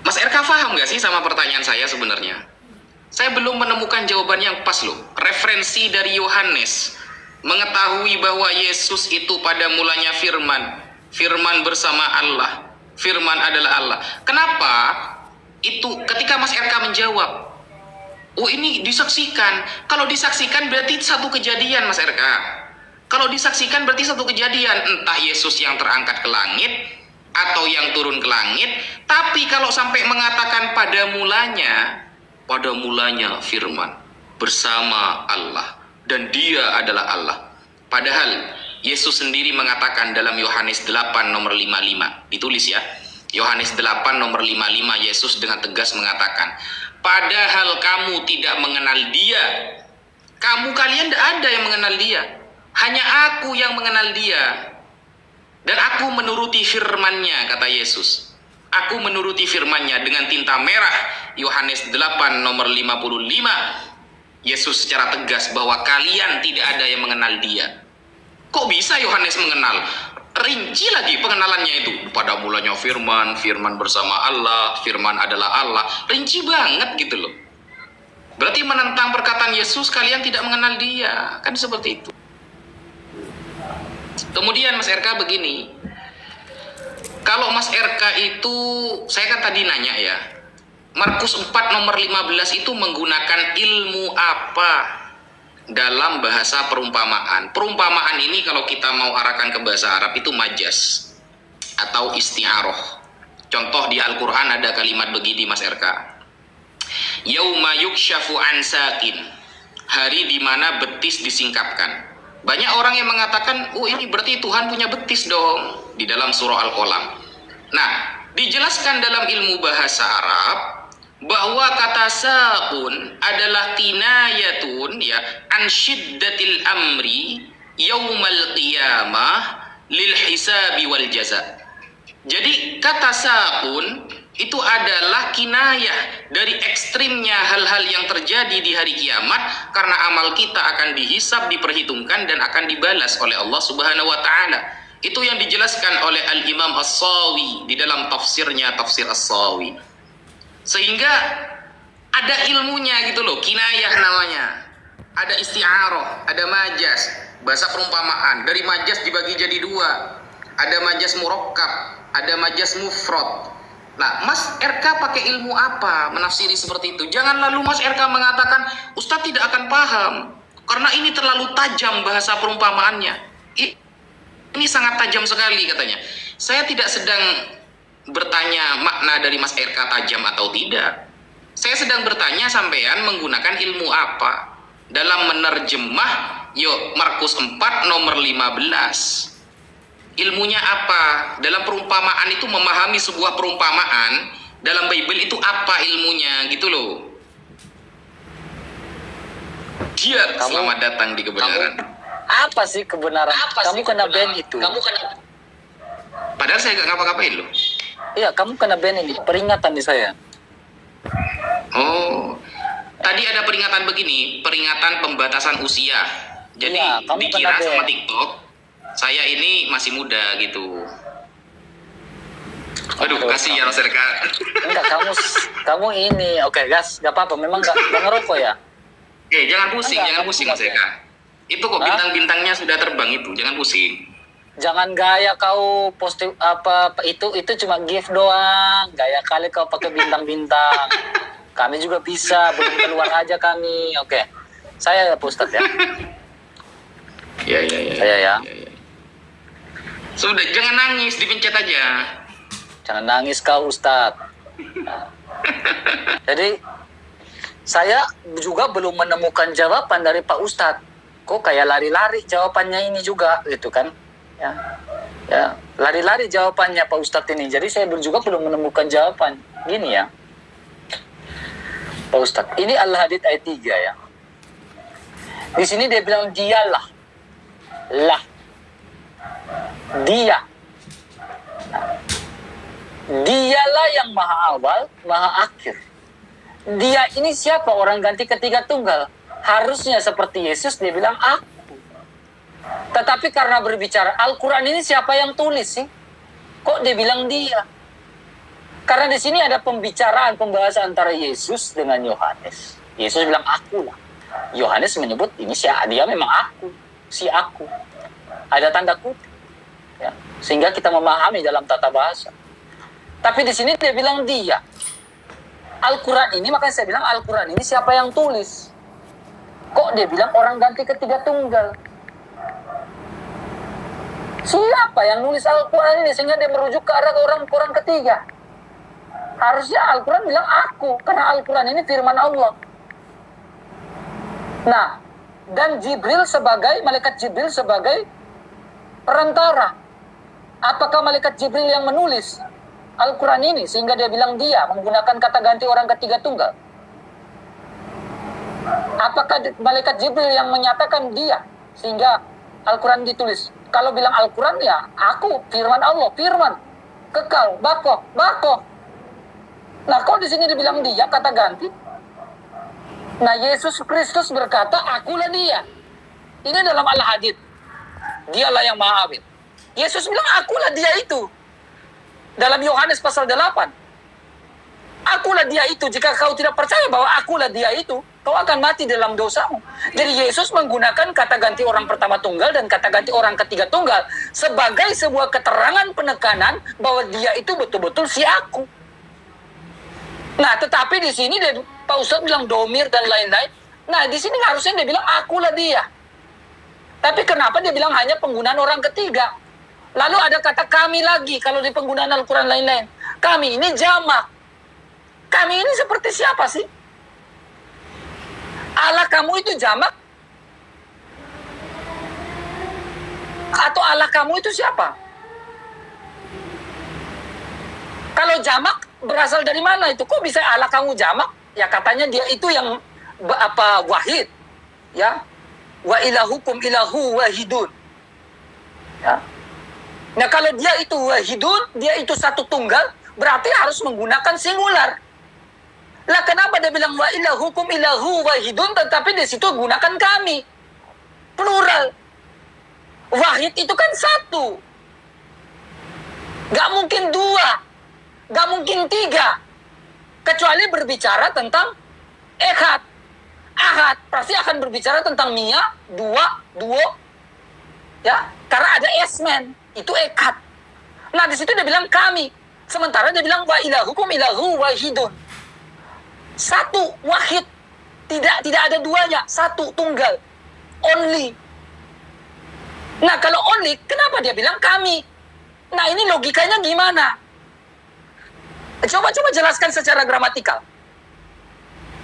Mas RK paham gak sih sama pertanyaan saya sebenarnya? Saya belum menemukan jawaban yang pas loh. Referensi dari Yohanes mengetahui bahwa Yesus itu pada mulanya firman, firman bersama Allah, firman adalah Allah. Kenapa? Itu ketika Mas RK menjawab, oh ini disaksikan. Kalau disaksikan berarti satu kejadian, Mas RK. Kalau disaksikan berarti satu kejadian, entah Yesus yang terangkat ke langit atau yang turun ke langit. Tapi kalau sampai mengatakan pada mulanya firman bersama Allah dan dia adalah Allah. Padahal Yesus sendiri mengatakan dalam Yohanes 8 nomor 55, ditulis ya. Yohanes 8 nomor 55, Yesus dengan tegas mengatakan, padahal kamu tidak mengenal dia. Kalian tidak ada yang mengenal dia. Hanya aku yang mengenal dia. Dan aku menuruti firman-Nya, kata Yesus. Aku menuruti firman-Nya dengan tinta merah. Yohanes 8 nomor 55. Yesus secara tegas bahwa kalian tidak ada yang mengenal dia. Kok bisa Yohanes mengenal? Rinci lagi pengenalannya itu. Pada mulanya firman, firman bersama Allah, firman adalah Allah. Rinci banget gitu loh. Berarti menentang perkataan Yesus, kalian tidak mengenal dia. Kan seperti itu. Kemudian Mas RK begini. Kalau Mas RK itu, saya kan tadi nanya ya, Markus 4 nomor 15 itu menggunakan ilmu apa dalam bahasa perumpamaan? Perumpamaan ini kalau kita mau arahkan ke bahasa Arab itu majas atau isti'aroh. Contoh di Al-Quran ada kalimat begini Mas RK. Yauma yukshafu an sakin. Hari di mana betis disingkapkan. Banyak orang yang mengatakan, oh ini berarti Tuhan punya betis dong. Di dalam surah Al-Qalam. Nah, dijelaskan dalam ilmu bahasa Arab bahwa kata saqun adalah kinayatun ya an syiddatil amri yaumal qiyamah lil hisabi wal jaza. Jadi kata saqun itu adalah kinayah dari ekstrimnya hal-hal yang terjadi di hari kiamat karena amal kita akan dihisab, diperhitungkan dan akan dibalas oleh Allah Subhanahu wa taala. Itu yang dijelaskan oleh Al-Imam As-Sawi di dalam tafsirnya, Tafsir As-Sawi. Sehingga ada ilmunya gitu loh, kinayah namanya. Ada isti'aroh, ada majas, bahasa perumpamaan. Dari majas dibagi jadi dua. Ada majas murakkab, ada majas mufrad. Nah, Mas RK pakai ilmu apa menafsiri seperti itu? Jangan lalu Mas RK mengatakan, Ustadz tidak akan paham. Karena ini terlalu tajam bahasa perumpamaannya. Ini sangat tajam sekali katanya. Saya tidak sedang bertanya makna dari Mas RK tajam atau tidak. Saya sedang bertanya sampean menggunakan ilmu apa dalam menerjemah Markus 4 nomor 15. Ilmunya apa? Dalam perumpamaan itu memahami sebuah perumpamaan dalam Bible itu apa ilmunya gitu loh. Dia selamat datang di kebenaran. Apa sih kebenaran? Kamu kena ban itu. Padahal saya gak ngapa-ngapain loh. Iya, kamu kena ban ini. Peringatan di saya. Oh, tadi ada peringatan begini, peringatan pembatasan usia. Jadi ya, dikira sama TikTok, saya ini masih muda gitu. Aduh, kasihan Mas RK. Enggak, kamu ini. Oke, gas, gak apa-apa. Memang gak ngerokok ya? Jangan pusing, jangan pusing Mas RK. Itu kok bintang-bintangnya sudah terbang itu, jangan pusing. Jangan gaya kau posting apa itu cuma gift doang. Gaya kali kau pakai bintang-bintang. Kami juga bisa, belum keluar aja kami. Oke. Saya ya Pak Ustadz ya. Iya. Saya ya. Sudah, jangan nangis, dipencet aja. Jangan nangis kau Ustadz. Nah. Jadi saya juga belum menemukan jawaban dari Pak Ustadz. Kok kayak lari-lari jawabannya ini juga gitu kan. Ya, lari-lari jawabannya Pak Ustadz ini. Jadi saya juga belum menemukan jawaban. Gini ya, Pak Ustadz. Ini Al-Hadid ayat 3 ya. Di sini dia bilang dialah, dia. Dialah yang maha awal, maha akhir. Dia ini siapa? Orang ganti ketiga tunggal. Harusnya seperti Yesus dia bilang aku. Tetapi karena berbicara Al-Quran ini siapa yang tulis sih? Kok dia bilang dia? Karena di sini ada pembahasan antara Yesus dengan Yohanes. Yesus bilang aku lah. Yohanes menyebut ini dia memang aku. si aku. Ada tanda kutip. Ya. Sehingga kita memahami dalam tata bahasa. Tapi di sini dia bilang dia. Al-Quran ini, makanya saya bilang Al-Quran ini siapa yang tulis? Kok dia bilang orang ganti ketiga tunggal? Siapa yang nulis Al-Quran ini sehingga dia merujuk ke arah orang ketiga? Harusnya Al-Quran bilang aku, karena Al-Quran ini firman Allah. Nah, dan malaikat Jibril sebagai perantara. Apakah malaikat Jibril yang menulis Al-Quran ini sehingga dia bilang dia menggunakan kata ganti orang ketiga tunggal? Apakah malaikat Jibril yang menyatakan dia sehingga Al-Quran ditulis? Kalau bilang Al-Quran ya aku, firman Allah, firman kekal, bakoh. Nah, kok di sini dibilang dia kata ganti? Nah, Yesus Kristus berkata, akulah dia. Ini dalam Al-Hadid. Dialah yang Maha Adil. Yesus bilang, akulah dia itu. Dalam Yohanes pasal 8. Akulah dia itu. Jika kau tidak percaya bahwa akulah dia itu, kau akan mati dalam dosamu. Jadi Yesus menggunakan kata ganti orang pertama tunggal dan kata ganti orang ketiga tunggal sebagai sebuah keterangan penekanan bahwa dia itu betul-betul si aku. Nah, tetapi di sini Pak Ustadz bilang domir dan lain-lain. Nah, di sini harusnya dia bilang akulah dia. Tapi kenapa dia bilang hanya penggunaan orang ketiga? Lalu ada kata kami lagi kalau di penggunaan Al-Quran lain-lain. Kami ini jamak. Kami ini seperti siapa sih? Allah kamu itu jamak? Atau Allah kamu itu siapa? Kalau jamak berasal dari mana itu? Kok bisa Allah kamu jamak? Ya katanya dia itu yang wahid. Ya. Wa ilahukum ilahu wahidun. Ya. Nah, kalau dia itu wahidun, dia itu satu tunggal, berarti harus menggunakan singular. Lah kenapa dia bilang wa ilahukum ilahu wahidun tetapi di situ gunakan kami? Plural. Wahid itu kan satu. Gak mungkin dua. Gak mungkin tiga. Kecuali berbicara tentang ehad. Ahad pasti akan berbicara tentang mia, duo. Ya, karena ada esmen, itu ekad. Nah, di situ dia bilang kami. Sementara dia bilang wa ilahukum ilahu wahidun. Satu, wahid. Tidak ada duanya, satu, tunggal. Only. Nah, kalau only, kenapa dia bilang kami? Nah, ini logikanya gimana? Coba jelaskan secara gramatikal.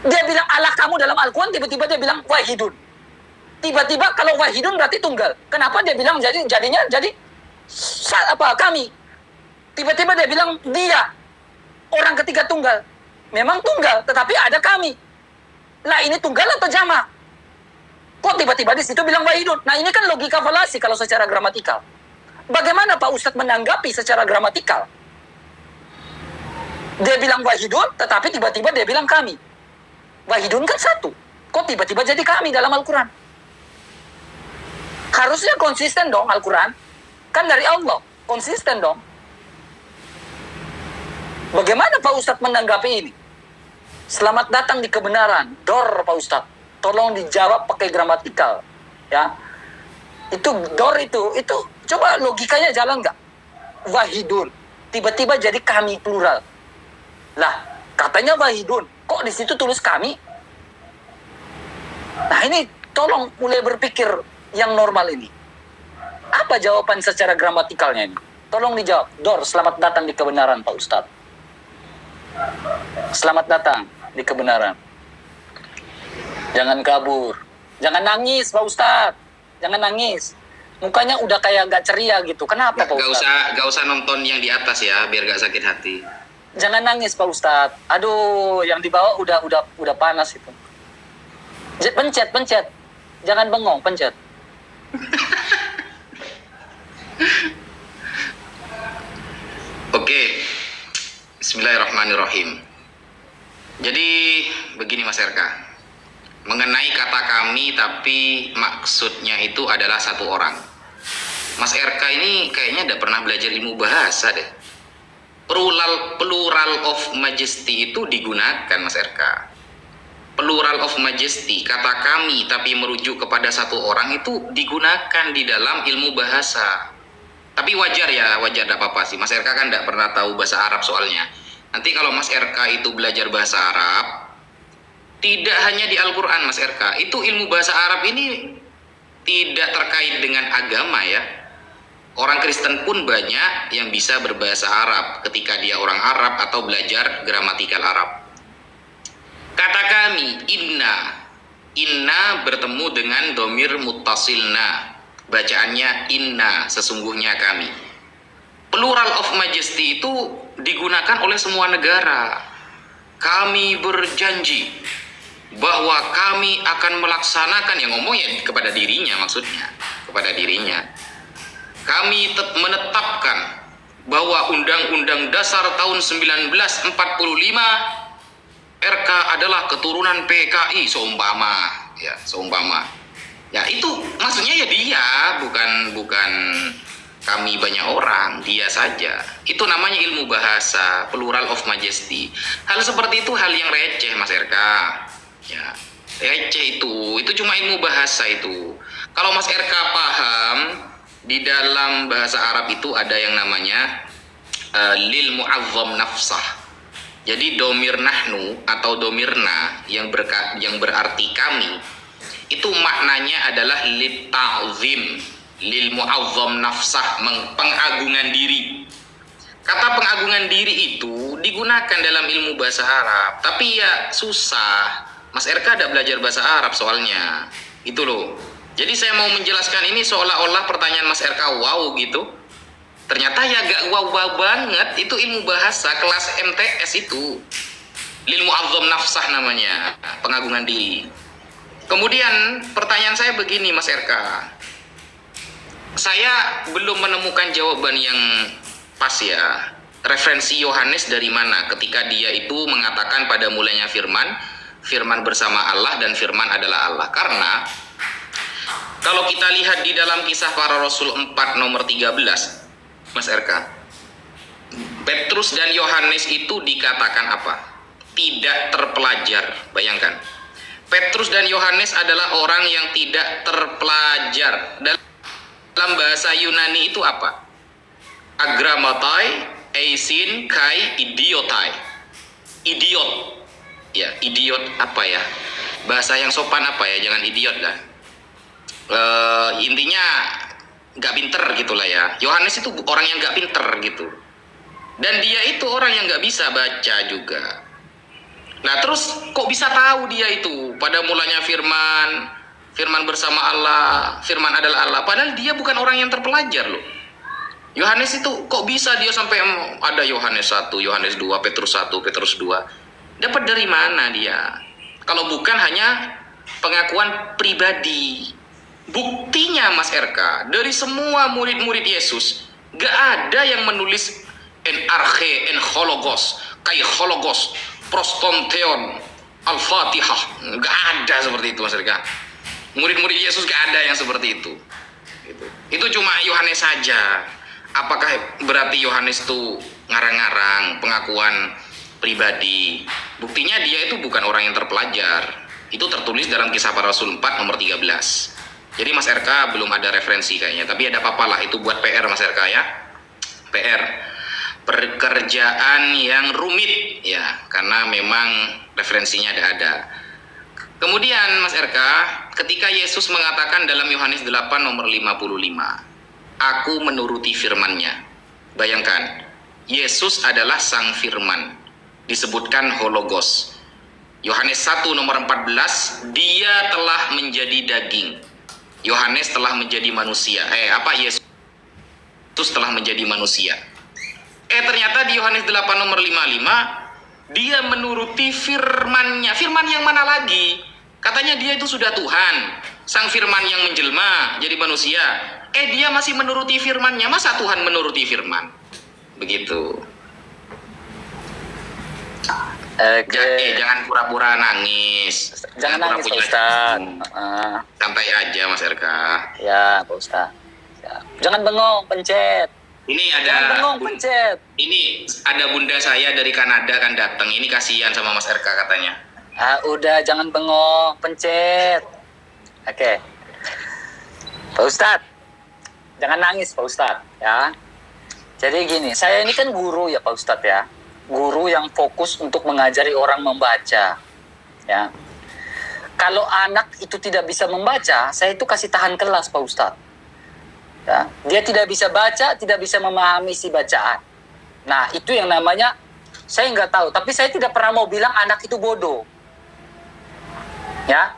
Dia bilang Allah kamu dalam Al-Quran, tiba-tiba dia bilang wahidun. Tiba-tiba kalau wahidun berarti tunggal. Kenapa dia bilang jadinya kami? Tiba-tiba dia bilang dia orang ketiga tunggal. Memang tunggal, tetapi ada kami. Lah ini tunggal atau jamak? Kok tiba-tiba di situ bilang wahidun? Nah, ini kan logika falasi kalau secara gramatikal. Bagaimana Pak Ustadz menanggapi secara gramatikal? Dia bilang wahidun, tetapi tiba-tiba dia bilang kami. Wahidun kan satu. Kok tiba-tiba jadi kami dalam Al-Quran? Harusnya konsisten dong Al-Quran. Kan dari Allah. Konsisten dong. Bagaimana Pak Ustadz menanggapi ini? Selamat datang di kebenaran. Dor Pak Ustadz. Tolong dijawab pakai gramatikal. Ya. Itu dor itu coba logikanya jalan nggak? Wahidun. Tiba-tiba jadi kami plural. Lah, katanya wahidun. Kok di situ tulis kami? Nah, ini tolong mulai berpikir yang normal ini. Apa jawaban secara gramatikalnya ini? Tolong dijawab. Dor, selamat datang di kebenaran Pak Ustadz. Selamat datang di kebenaran. Jangan kabur. Jangan nangis Pak Ustadz. Jangan nangis. Mukanya udah kayak gak ceria gitu. Kenapa Pak Ustadz? Gak usah nonton yang di atas ya, biar gak sakit hati. Jangan nangis Pak Ustadz. Aduh, yang di bawah udah panas itu. Pencet. Jangan bengong, pencet. Oke. Bismillahirrahmanirrahim. Jadi begini Mas RK. Mengenai kata kami tapi maksudnya itu adalah satu orang. Mas RK ini kayaknya udah pernah belajar ilmu bahasa deh. Plural of majesty itu digunakan Mas RK. plural of majesty, kata kami tapi merujuk kepada satu orang itu digunakan di dalam ilmu bahasa. Tapi wajar ya, wajar, tidak apa-apa sih. Mas RK kan tidak pernah tahu bahasa Arab soalnya. Nanti kalau Mas RK itu belajar bahasa Arab, tidak hanya di Al-Quran Mas RK, itu ilmu bahasa Arab ini tidak terkait dengan agama ya. Orang Kristen pun banyak yang bisa berbahasa Arab ketika dia orang Arab atau belajar gramatikal Arab. Kata kami, inna bertemu dengan domir muttasilna. Bacaannya inna, sesungguhnya kami. Plural of majesty itu digunakan oleh semua negara. Kami berjanji bahwa kami akan melaksanakan, yang ngomongnya kepada dirinya maksudnya, kepada dirinya. Kami menetapkan bahwa Undang-Undang Dasar tahun 1945 RK adalah keturunan PKI seumpama, ya seumpama. Ya itu maksudnya ya dia, bukan kami banyak orang, dia saja. Itu namanya ilmu bahasa, plural of majesty. Hal seperti itu hal yang receh Mas RK. Ya, receh itu cuma ilmu bahasa itu. Kalau Mas RK paham, di dalam bahasa Arab itu ada yang namanya lil mu'azzam nafsah. Jadi domir nahnu atau domirna yang berarti kami, itu maknanya adalah lit ta'zim, lil mu'azzam nafsah, pengagungan diri. Kata pengagungan diri itu digunakan dalam ilmu bahasa Arab, tapi ya susah. Mas RK ada belajar bahasa Arab soalnya, itu loh. Jadi saya mau menjelaskan ini seolah-olah pertanyaan Mas RK wow gitu. Ternyata ya gak wow banget, itu ilmu bahasa kelas MTS itu. Lil mu'azzam nafsah namanya, pengagungan diri. Kemudian pertanyaan saya begini Mas RK. Saya belum menemukan jawaban yang pas ya. Referensi Yohanes dari mana ketika dia itu mengatakan pada mulanya firman bersama Allah dan firman adalah Allah. Karena kalau kita lihat di dalam Kisah Para Rasul 4 nomor 13, Mas RK, Petrus dan Yohanes itu dikatakan apa? Tidak terpelajar. Bayangkan, Petrus dan Yohanes adalah orang yang tidak terpelajar. Dalam bahasa Yunani itu apa? Agramatai, eisin, kai, idiotai. Idiot. Ya, idiot apa ya? Bahasa yang sopan apa ya? Jangan idiot lah. Intinya gak pinter gitulah ya. Yohanes itu orang yang gak pinter gitu. Dan dia itu orang yang gak bisa baca juga. Nah terus kok bisa tahu dia itu pada mulanya firman bersama Allah, firman adalah Allah, padahal dia bukan orang yang terpelajar loh. Yohanes itu kok bisa dia sampai ada Yohanes 1, Yohanes 2, Petrus 1, Petrus 2. Dapat dari mana dia? Kalau bukan hanya pengakuan pribadi. Buktinya Mas RK, dari semua murid-murid Yesus gak ada yang menulis en arche, en hologos, kai hologos, prostonteon, al-fatihah. Gak ada seperti itu Mas RK. Murid-murid Yesus gak ada yang seperti itu. Itu cuma Yohanes saja. Apakah berarti Yohanes itu ngarang-ngarang pengakuan pribadi? Buktinya dia itu bukan orang yang terpelajar. Itu tertulis dalam Kisah Para Rasul 4 nomor 13. Jadi Mas RK belum ada referensi kayaknya, tapi ada apa-apa lah, itu buat PR Mas RK ya. PR, pekerjaan yang rumit ya, karena memang referensinya ada. Kemudian Mas RK, ketika Yesus mengatakan dalam Yohanes 8 nomor 55, aku menuruti firman-Nya. Bayangkan, Yesus adalah sang firman, disebutkan hologos. Yohanes 1 nomor 14, dia telah menjadi daging. Yohanes telah menjadi manusia. Yesus telah menjadi manusia. Ternyata di Yohanes 8 nomor 55, dia menuruti firman-Nya. Firman yang mana lagi? Katanya dia itu sudah Tuhan, sang firman yang menjelma jadi manusia. Dia masih menuruti firman-Nya. Masa Tuhan menuruti firman? Begitu. Jangan pura-pura nangis. Jangan nangis Pak Ustaz. Santai aja Mas RK. Ya Pak Ustaz. Ya. Jangan bengong, pencet. Ini Jangan bengong, pencet. Ini ada bunda saya dari Kanada kan datang. Ini kasihan sama Mas RK katanya. Udah, jangan bengong, pencet. Oke. Pak Ustadz, jangan nangis Pak Ustadz, ya. Jadi gini, saya ini kan guru ya Pak Ustadz ya. Guru yang fokus untuk mengajari orang membaca, ya. Kalau anak itu tidak bisa membaca, saya itu kasih tahan kelas Pak Ustadz. Ya. Dia tidak bisa baca, tidak bisa memahami isi bacaan. Nah, itu yang namanya, saya nggak tahu. Tapi saya tidak pernah mau bilang anak itu bodoh. Ya,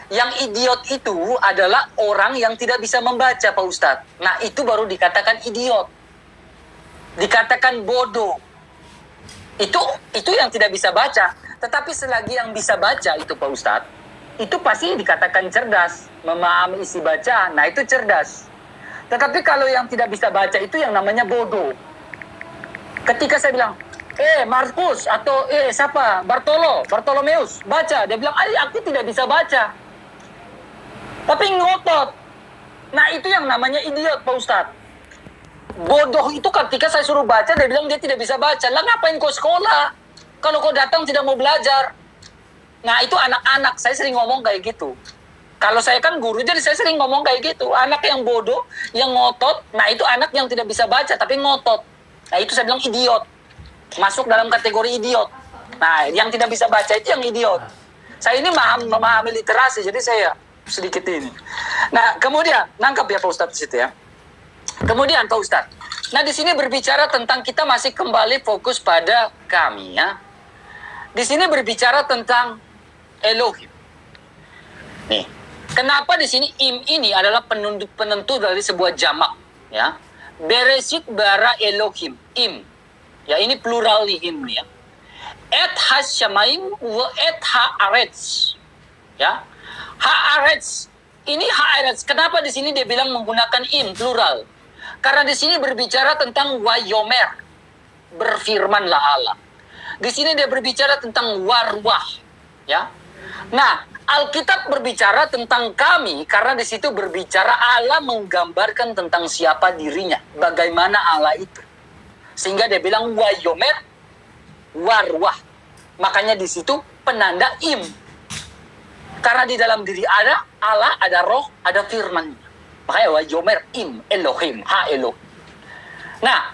yang idiot itu adalah orang yang tidak bisa membaca Pak Ustadz. Nah, itu baru dikatakan idiot. Dikatakan bodoh. Itu yang tidak bisa baca. Tetapi selagi yang bisa baca itu Pak Ustadz, itu pasti dikatakan cerdas, memahami isi bacaan. Nah, itu cerdas. Tetapi kalau yang tidak bisa baca itu yang namanya bodoh. Ketika saya bilang, Markus atau siapa? Bartolomeus, baca. Dia bilang, aku tidak bisa baca. Tapi ngotot. Nah, itu yang namanya idiot Pak Ustadz. Bodoh itu ketika saya suruh baca, dia bilang dia tidak bisa baca. Lah ngapain kau sekolah? Kalau kau datang tidak mau belajar. Nah, itu anak-anak. Saya sering ngomong kayak gitu. Kalau saya kan guru, jadi saya sering ngomong kayak gitu. Anak yang bodoh, yang ngotot, nah itu anak yang tidak bisa baca, tapi ngotot. Nah, itu saya bilang idiot. Masuk dalam kategori idiot. Nah, yang tidak bisa baca itu yang idiot. Saya ini memahami literasi, jadi saya sedikit ini. Nah, kemudian, nangkap ya Pak Ustadz di situ ya. Kemudian Pak Ustadz, nah di sini berbicara tentang kita masih kembali fokus pada kami ya. Di sini berbicara tentang Elohim. Nih, kenapa di sini im ini adalah penentu dari sebuah jamak ya. Bereshit bara Elohim, im. Ya, ini plural nih im ya. Et hasyamaim wa et haaretz. Ya. Haaretz. Ini haaretz. Kenapa di sini dia bilang menggunakan im plural? Karena di sini berbicara tentang wayomer. Berfirmanlah Allah. Di sini dia berbicara tentang warwah, ya. Nah, Alkitab berbicara tentang kami karena di situ berbicara Allah menggambarkan tentang siapa dirinya, bagaimana Allah itu. Sehingga dia bilang wayomer warwah. Makanya di situ penanda im. Karena di dalam diri ada Allah, ada roh, ada firman. Makanya wayomer im Elohim, ha Elohim. Nah,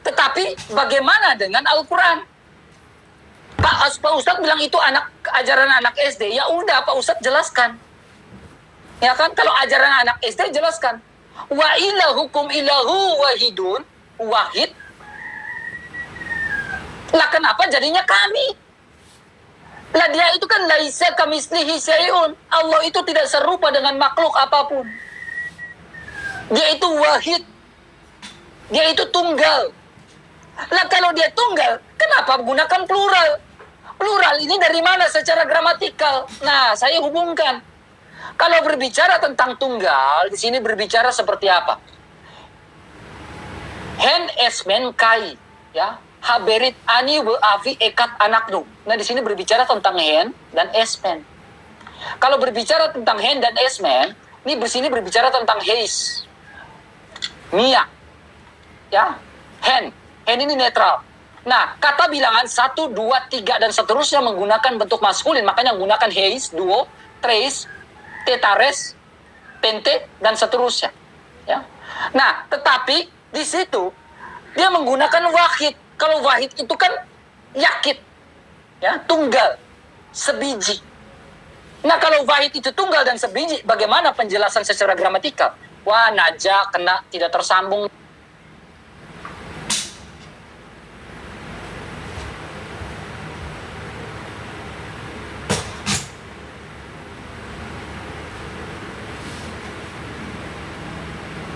tetapi bagaimana dengan Al-Quran? Pak Ustadz bilang itu ajaran anak SD. Ya udah Pak Ustadz jelaskan. Ya kan, kalau ajaran anak SD jelaskan. Wa ilahukum ilahu wahidun, wahid. Lah kenapa jadinya kami? Lah dia itu kan laisa kamislihi syai'un. Allah itu tidak serupa dengan makhluk apapun. Dia itu wahid. Dia itu tunggal. Lah kalau dia tunggal, kenapa menggunakan plural? Plural ini dari mana secara gramatikal? Nah, saya hubungkan. Kalau berbicara tentang tunggal, di sini berbicara seperti apa? Hen esmen kai, ya. Haberit ani afi ekat anaknu. Nah, di sini berbicara tentang hen dan esmen. Kalau berbicara tentang hen dan esmen, ini di sini berbicara tentang heis. Mia. Ya. Hen ini netral. Nah, kata bilangan 1, 2, 3, dan seterusnya menggunakan bentuk maskulin. Makanya menggunakan heis, duo, tres, tetares, pente, dan seterusnya. Ya. Nah, tetapi di situ dia menggunakan wahid. Kalau wahid itu kan yakit. Ya, tunggal, sebiji. Nah, kalau wahid itu tunggal dan sebiji, bagaimana penjelasan secara gramatikal? Wah, naja, kena, tidak tersambung.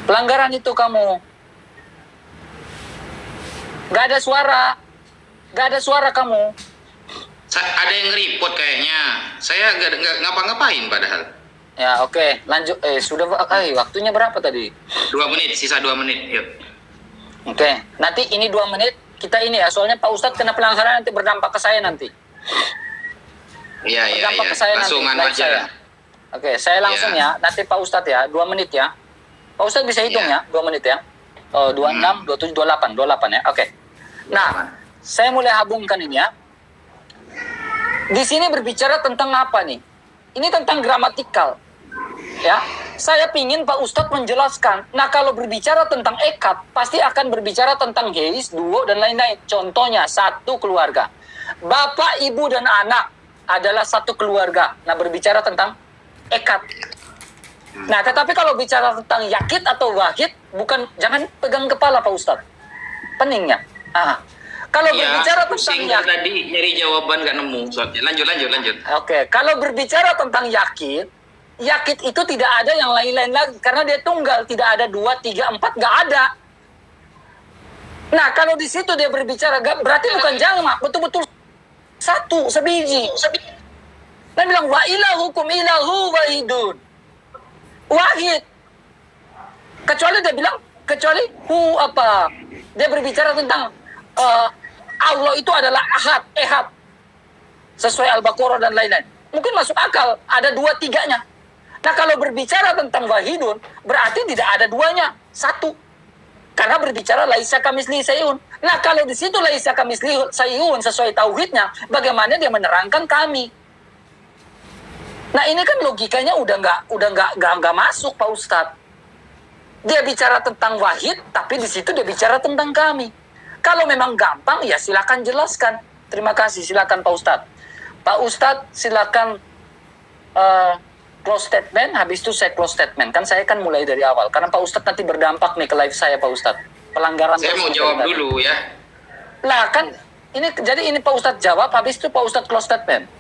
Pelanggaran itu kamu. Gak ada suara. Gak ada suara kamu. Ada yang nge-report kayaknya. Saya nggak ngapa-ngapain padahal. Ya, oke. Lanjut. Sudah waktunya berapa tadi? 2 menit, sisa 2 menit. Yuk. Oke. Nanti ini 2 menit. Kita ini ya. Soalnya Pak Ustadz kena pelanggaran nanti berdampak ke saya nanti. Iya. Ke saya Langsungan nanti, aja. saya. Oke, saya langsung ya. Nanti Pak Ustadz ya. 2 menit ya. Pak Ustadz bisa hitung ya. 2 menit ya. 26, 27, 28 ya. Oke. Nah, saya mulai hubungkan ini ya. Di sini berbicara tentang apa nih? Ini tentang gramatikal. Ya, saya pingin Pak Ustadz menjelaskan. Nah, kalau berbicara tentang ekad, pasti akan berbicara tentang heis, duo, dan lain-lain. Contohnya, satu keluarga. Bapak, ibu, dan anak adalah satu keluarga. Nah, berbicara tentang ekad. Nah, tetapi kalau bicara tentang yakid atau wahid, jangan pegang kepala Pak Ustadz. Peningnya. Kalau berbicara tentang yakid, tadi nyari jawaban nggak nemu. Lanjut. Oke, kalau berbicara tentang yakid itu tidak ada yang lain-lain lagi karena dia tunggal, tidak ada 2, 3, 4, nggak ada. Nah, kalau di situ dia berbicara berarti bukan jamak, betul-betul satu, sebiji. Dia bilang wa ilahukum ilahu wahidun. Wahid. Kecuali hu apa? Dia berbicara tentang Allah itu adalah ahad, ehad. Sesuai Al-Baqarah dan lain-lain. Mungkin masuk akal, ada 2, 3-nya. Nah, kalau berbicara tentang wahidun, berarti tidak ada 2-nya, satu. Karena berbicara laisa kamitslihi syai'un. Nah, kalau di situ laisa kamitslihi syai'un sesuai tauhidnya, bagaimana dia menerangkan kami? Nah, ini kan logikanya udah nggak masuk, Pak Ustadz. Dia bicara tentang wahid, tapi di situ dia bicara tentang kami. Kalau memang gampang, ya silakan jelaskan. Terima kasih, silakan Pak Ustadz. Pak Ustadz, silakan close statement, habis itu saya close statement. Kan saya kan mulai dari awal. Karena Pak Ustadz nanti berdampak nih ke live saya, Pak Ustadz. Pelanggaran. Saya mau jawab dulu ya. Lah kan, jadi ini Pak Ustadz jawab, habis itu Pak Ustadz close statement.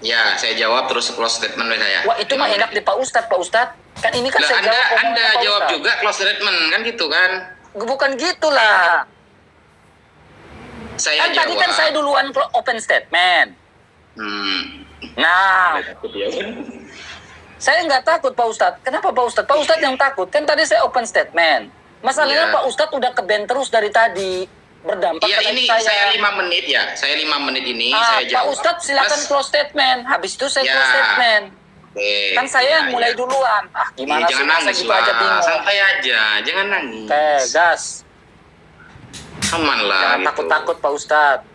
Ya, saya jawab terus close statement saya. Wah, itu mah enak di Pak Ustadz, Pak Ustadz. Kan ini kan lah, saya jawab. Anda jawab juga close statement, kan gitu kan? Bukan gitulah. Saya kan jawab. Tadi kan saya duluan open statement. Nah, saya nggak takut Pak Ustadz. Kenapa Pak Ustadz? Pak Ustadz yang takut. Kan tadi saya open statement. Masalahnya Pak Ustadz udah ke-ban terus dari tadi. Berdampak ke ini saya 5 menit ya. Saya 5 menit ini saya jawab. Pak Ustadz silakan close statement. Habis itu saya close statement. Kan saya yang mulai duluan. Gimana jangan nangis gitu aja bingung. Santai aja, jangan nangis. Gas. Aman lah. Jangan takut-takut Pak Ustadz.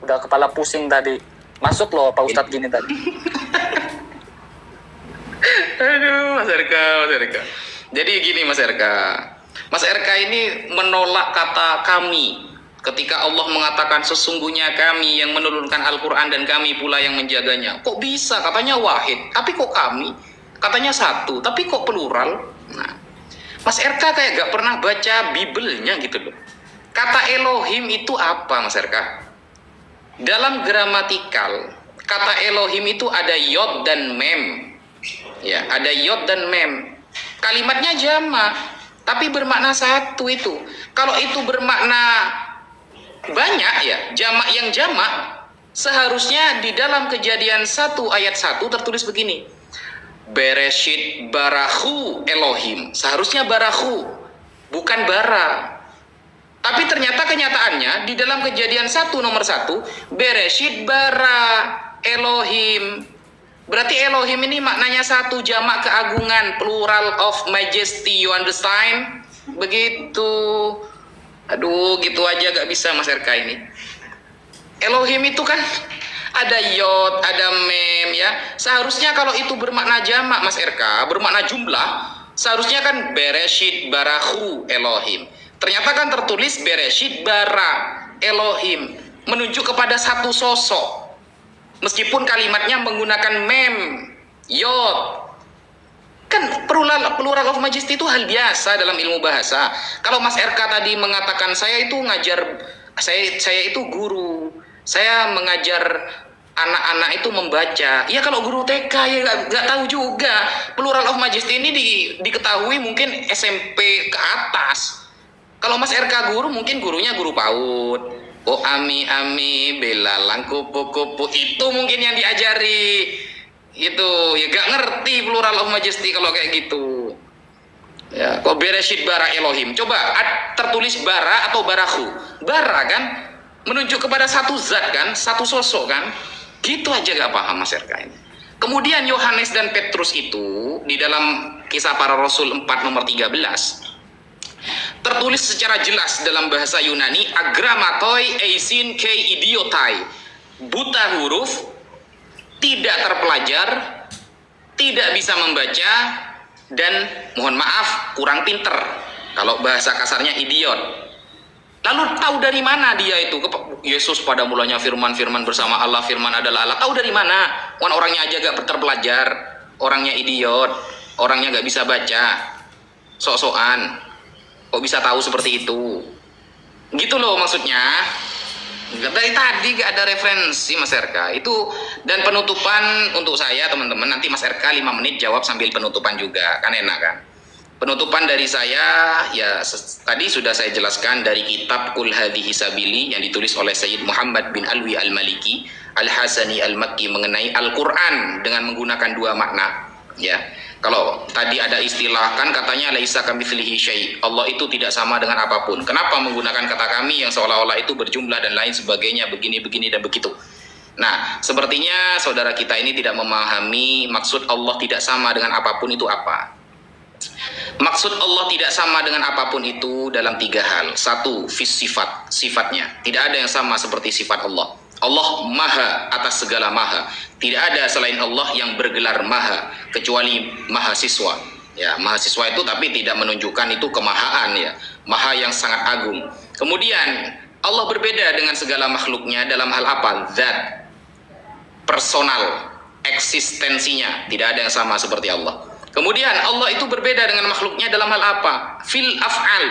Udah kepala pusing tadi. Masuk loh Pak Ustadz gini tadi. Aduh, Mas RK. Jadi gini Mas RK. Mas RK ini menolak kata kami. Ketika Allah mengatakan sesungguhnya kami yang menurunkan Al-Quran dan kami pula yang menjaganya. Kok bisa? Katanya wahid. Tapi kok kami? Katanya satu. Tapi kok plural? Nah, Mas RK kayak gak pernah baca Bibelnya gitu loh. Kata Elohim itu apa Mas RK? Dalam gramatikal, kata Elohim itu ada yod dan mem. Ya, ada yod dan mem. Kalimatnya jamak, tapi bermakna satu itu. Kalau itu bermakna banyak ya, jamak yang jamak, seharusnya di dalam Kejadian 1 ayat 1 tertulis begini. Bereshit barahu Elohim. Seharusnya barahu, bukan bara. Tapi ternyata kenyataannya di dalam Kejadian 1 nomor 1, Bereshit bara Elohim. Berarti Elohim ini maknanya satu, jamak keagungan, plural of majesty, you understand? Begitu. Aduh, gitu aja gak bisa Mas RK ini. Elohim itu kan ada yod, ada mem ya. Seharusnya kalau itu bermakna jamak Mas RK, bermakna jumlah, seharusnya kan Bereshit barahu Elohim. Ternyata kan tertulis Bereshit bara Elohim, menunjuk kepada satu sosok. Meskipun kalimatnya menggunakan mem, yod. Kan plural of majesty itu hal biasa dalam ilmu bahasa. Kalau Mas RK tadi mengatakan saya itu ngajar, saya itu guru, saya mengajar anak-anak itu membaca. Ya kalau guru TK ya nggak tahu juga. Plural of majesty ini diketahui mungkin SMP ke atas. Kalau Mas RK guru mungkin gurunya guru PAUD. Oh ami belalang kupu-kupu itu mungkin yang diajari. Gitu ya, gak ngerti plural of majesty kalau kayak gitu ya. Kok Bereshit bara Elohim, coba tertulis bara atau barahu. Bara kan menunjuk kepada satu zat kan, satu sosok kan, gitu aja gak paham Mas RK ini. Kemudian Yohanes dan Petrus itu di dalam Kisah Para Rasul 4 nomor 13 tertulis secara jelas dalam bahasa Yunani, agramatoi eisin kei idiotai, buta huruf tidak terpelajar, tidak bisa membaca, dan mohon maaf kurang pinter. Kalau bahasa kasarnya idiot. Lalu tahu dari mana dia itu? Yesus pada mulanya firman-firman bersama Allah, firman adalah Allah. Tahu dari mana? Orangnya aja gak terpelajar, orangnya idiot, orangnya gak bisa baca, sok-sokan. Kok bisa tahu seperti itu? Gitu loh maksudnya. Dari tadi gak ada referensi Mas RK itu. Dan penutupan untuk saya teman-teman, nanti Mas RK 5 menit jawab sambil penutupan juga, kan enak kan. Penutupan dari saya ya tadi sudah saya jelaskan dari kitab Qul Hadhihi Sabili yang ditulis oleh Sayyid Muhammad bin Alwi Al-Maliki Al-Hasani Al-Makki mengenai Al-Quran dengan menggunakan 2 makna ya. Kalau tadi ada istilah kan katanya laisa kamitslihi syai', Allah itu tidak sama dengan apapun. Kenapa menggunakan kata kami yang seolah-olah itu berjumlah dan lain sebagainya, begini dan begitu. Nah, sepertinya saudara kita ini tidak memahami maksud Allah tidak sama dengan apapun itu apa. Maksud Allah tidak sama dengan apapun itu dalam 3 hal. 1, sifatnya. Tidak ada yang sama seperti sifat Allah. Allah maha atas segala maha. Tidak ada selain Allah yang bergelar maha kecuali mahasiswa. Ya, mahasiswa itu tapi tidak menunjukkan itu kemahaan ya. Maha yang sangat agung. Kemudian Allah berbeda dengan segala makhluknya dalam hal apa? Zat, personal, eksistensinya. Tidak ada yang sama seperti Allah. Kemudian Allah itu berbeda dengan makhluknya dalam hal apa? Fil af'al,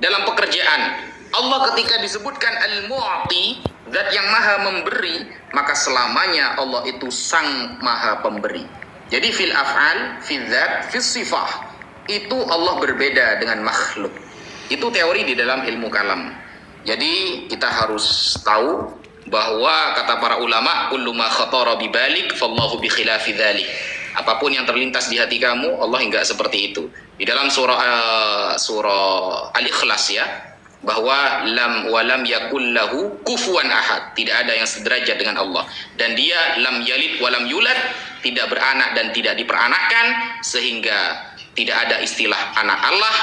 dalam pekerjaan. Allah ketika disebutkan al-mu'ti, zat yang maha memberi, maka selamanya Allah itu sang maha pemberi. Jadi fil af'al, fil zat, fil sifah, itu Allah berbeda dengan makhluk. Itu teori di dalam ilmu kalam. Jadi kita harus tahu bahwa kata para ulama, kullu ma khatara bibalik fallahu bi khilafi dzalik. Apapun yang terlintas di hati kamu, Allah enggak seperti itu. Di dalam surah Al-Ikhlas ya, bahwa lam walam yakul lahu kufuwan ahad, tidak ada yang sederajat dengan Allah, dan dia lam yalid walam yulad, tidak beranak dan tidak diperanakkan, sehingga tidak ada istilah anak Allah,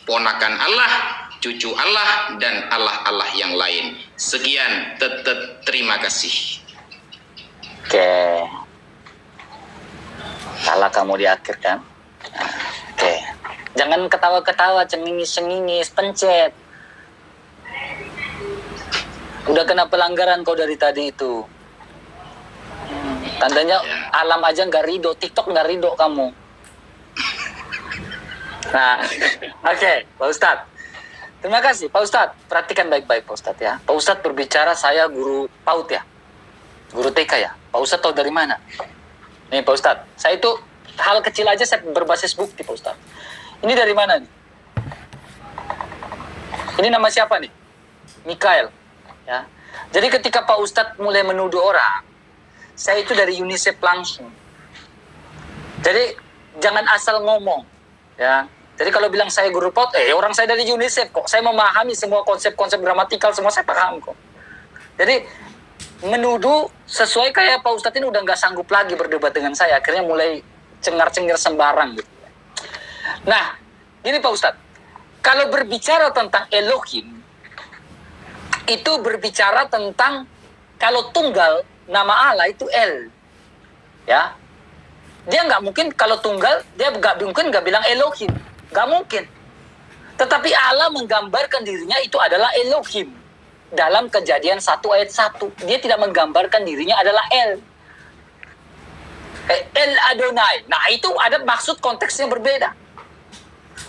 ponakan Allah, cucu Allah, dan Allah yang lain. Sekian, terima kasih. Oke. Salah kamu di akhir kan? Oke. Jangan ketawa-ketawa, cengingis-cengingis, pencet. Udah kena pelanggaran kau dari tadi itu. Tandanya alam aja nggak ridho, TikTok nggak ridho kamu. Nah, oke, Pak Ustadz. Terima kasih, Pak Ustadz. Perhatikan baik-baik, Pak Ustadz ya. Pak Ustadz berbicara, saya guru PAUD ya, guru TK ya. Pak Ustadz tahu dari mana? Nih, Pak Ustadz. Saya itu hal kecil aja saya berbasis bukti, Pak Ustadz. Ini dari mana nih? Ini nama siapa nih? Mikael. Ya. Jadi ketika Pak Ustadz mulai menuduh orang, saya itu dari UNICEF langsung. Jadi jangan asal ngomong, ya. Jadi kalau bilang saya guru PAUD, orang saya dari UNICEF kok. Saya memahami semua konsep-konsep gramatikal, semua saya paham kok. Jadi menuduh sesuai kayak Pak Ustadz ini udah nggak sanggup lagi berdebat dengan saya. Akhirnya mulai cengar-cengir sembarang gitu. Nah, gini Pak Ustadz. Kalau berbicara tentang Elohim, itu berbicara tentang kalau tunggal nama Allah itu El, ya. Dia nggak mungkin kalau tunggal dia nggak bilang Elohim, nggak mungkin. Tetapi Allah menggambarkan dirinya itu adalah Elohim dalam Kejadian 1 ayat 1. Dia tidak menggambarkan dirinya adalah El. El Adonai. Nah itu ada maksud konteksnya berbeda.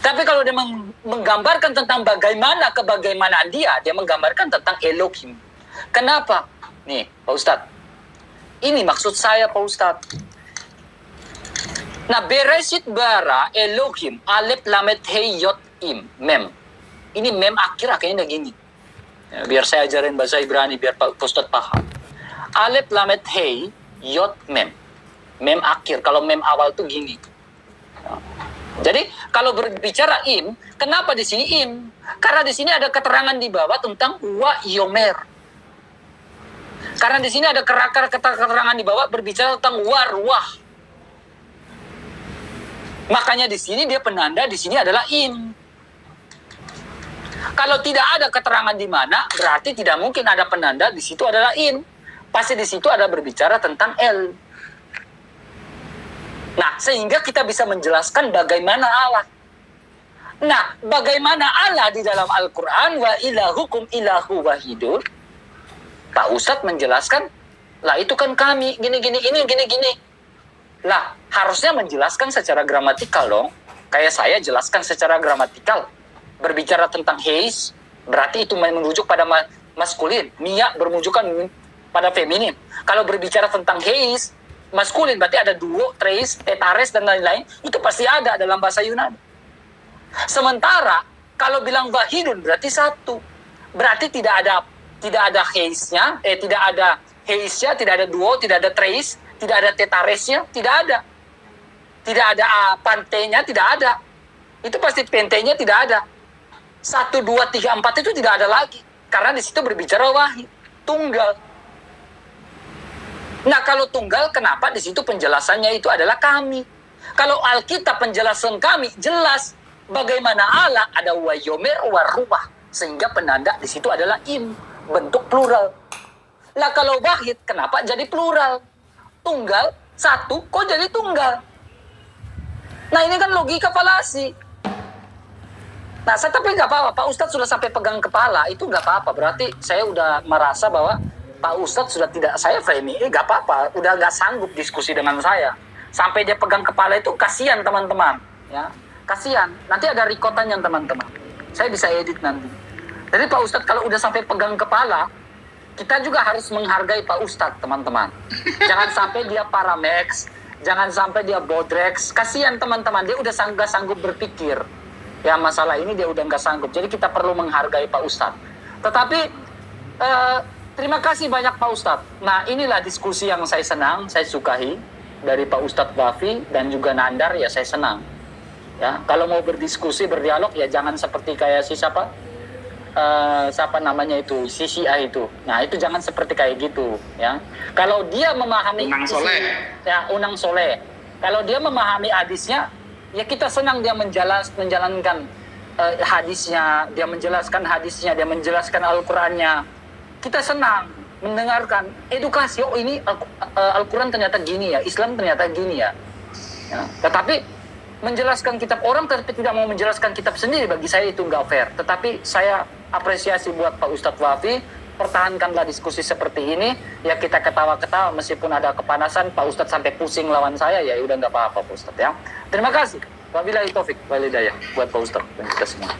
Tapi kalau dia menggambarkan tentang bagaimana kebagaimanaan dia menggambarkan tentang Elohim. Kenapa? Nih, Pak Ustadz. Ini maksud saya, Pak Ustadz. Nah, Bereshit bara Elohim Alef Lamet Hei Yot Im Mem. Ini mem akhirnya gini. Ya, biar saya ajarin bahasa Ibrani biar Pak Ustadz paham. Alef Lamet Hei Yot Mem. Mem akhir. Kalau mem awal tuh gini. Ya. Jadi kalau berbicara im, kenapa di sini im? Karena di sini ada keterangan di bawah tentang wa yomer. Karena di sini ada keterangan di bawah berbicara tentang warwah. Makanya di sini dia penanda, di sini adalah im. Kalau tidak ada keterangan di mana, berarti tidak mungkin ada penanda di situ adalah im. Pasti di situ ada berbicara tentang el. Nah, sehingga kita bisa menjelaskan bagaimana Allah. Nah, bagaimana Allah di dalam Al-Quran, wa ilahukum ilahu wahidun. Pak Ustadz menjelaskan, lah itu kan kami, gini-gini, ini gini-gini. Lah, harusnya menjelaskan secara gramatikal dong. Kayak saya jelaskan secara gramatikal. Berbicara tentang heis, berarti itu merujuk pada maskulin. Mia bermujukan pada feminin. Kalau berbicara tentang heis, maskulin berarti ada duo, tres, tetares, dan lain-lain. Itu pasti ada dalam bahasa Yunani. Sementara, kalau bilang wahidun berarti satu. Berarti tidak ada heisnya, tidak ada heisnya, tidak ada duo, tidak ada tres, tidak ada tetaresnya, tidak ada. Tidak ada pantenya, tidak ada. Itu pasti pentenya tidak ada. 1, 2, 3, 4 itu tidak ada lagi. Karena di situ berbicara wahid, tunggal. Nah, kalau tunggal, kenapa di situ penjelasannya itu adalah kami? Kalau Alkitab penjelasan kami jelas bagaimana Allah ada wayomer waruah, sehingga penanda di situ adalah im, bentuk plural. Lah kalau wahid, kenapa jadi plural? Tunggal, satu, kok jadi tunggal? Nah, ini kan logika falasi. Nah, tapi nggak apa-apa. Pak Ustadz sudah sampai pegang kepala, itu nggak apa-apa. Berarti saya udah merasa bahwa Pak Ustadz sudah tidak, saya framing, nggak apa-apa. Udah nggak sanggup diskusi dengan saya. Sampai dia pegang kepala itu, kasihan teman-teman. Ya, kasihan. Nanti ada rekotannya teman-teman. Saya bisa edit nanti. Jadi Pak Ustadz kalau udah sampai pegang kepala, kita juga harus menghargai Pak Ustadz, teman-teman. Jangan sampai dia paramex, jangan sampai dia bodrex. Kasihan teman-teman, dia udah nggak sanggup berpikir. Ya, masalah ini dia udah nggak sanggup. Jadi kita perlu menghargai Pak Ustadz. Tetapi terima kasih banyak Pak Ustadz. Nah, inilah diskusi yang saya senang, saya sukai dari Pak Ustadz Wafi dan juga Nandar, ya saya senang. Ya, kalau mau berdiskusi, berdialog, ya jangan seperti kayak siapa namanya itu, CCI itu. Nah, itu jangan seperti kayak gitu, ya. Kalau dia memahami Unang Soleh. Ya, Unang Soleh. Kalau dia memahami hadisnya, ya kita senang dia menjalankan hadisnya, dia menjelaskan hadisnya, dia menjelaskan Al-Qur'annya. Kita senang mendengarkan edukasi. Oh, ini Al-Quran ternyata gini ya, Islam ternyata gini ya. Ya. Tetapi menjelaskan kitab orang tapi tidak mau menjelaskan kitab sendiri, bagi saya itu nggak fair. Tetapi saya apresiasi buat Pak Ustadz Wafi, pertahankanlah diskusi seperti ini. Ya, kita ketawa-ketawa meskipun ada kepanasan. Pak Ustadz sampai pusing lawan saya, ya udah nggak apa-apa Pak Ustadz ya. Terima kasih. Wabillahi taufik wal hidayah buat Pak Ustadz dan kita semua.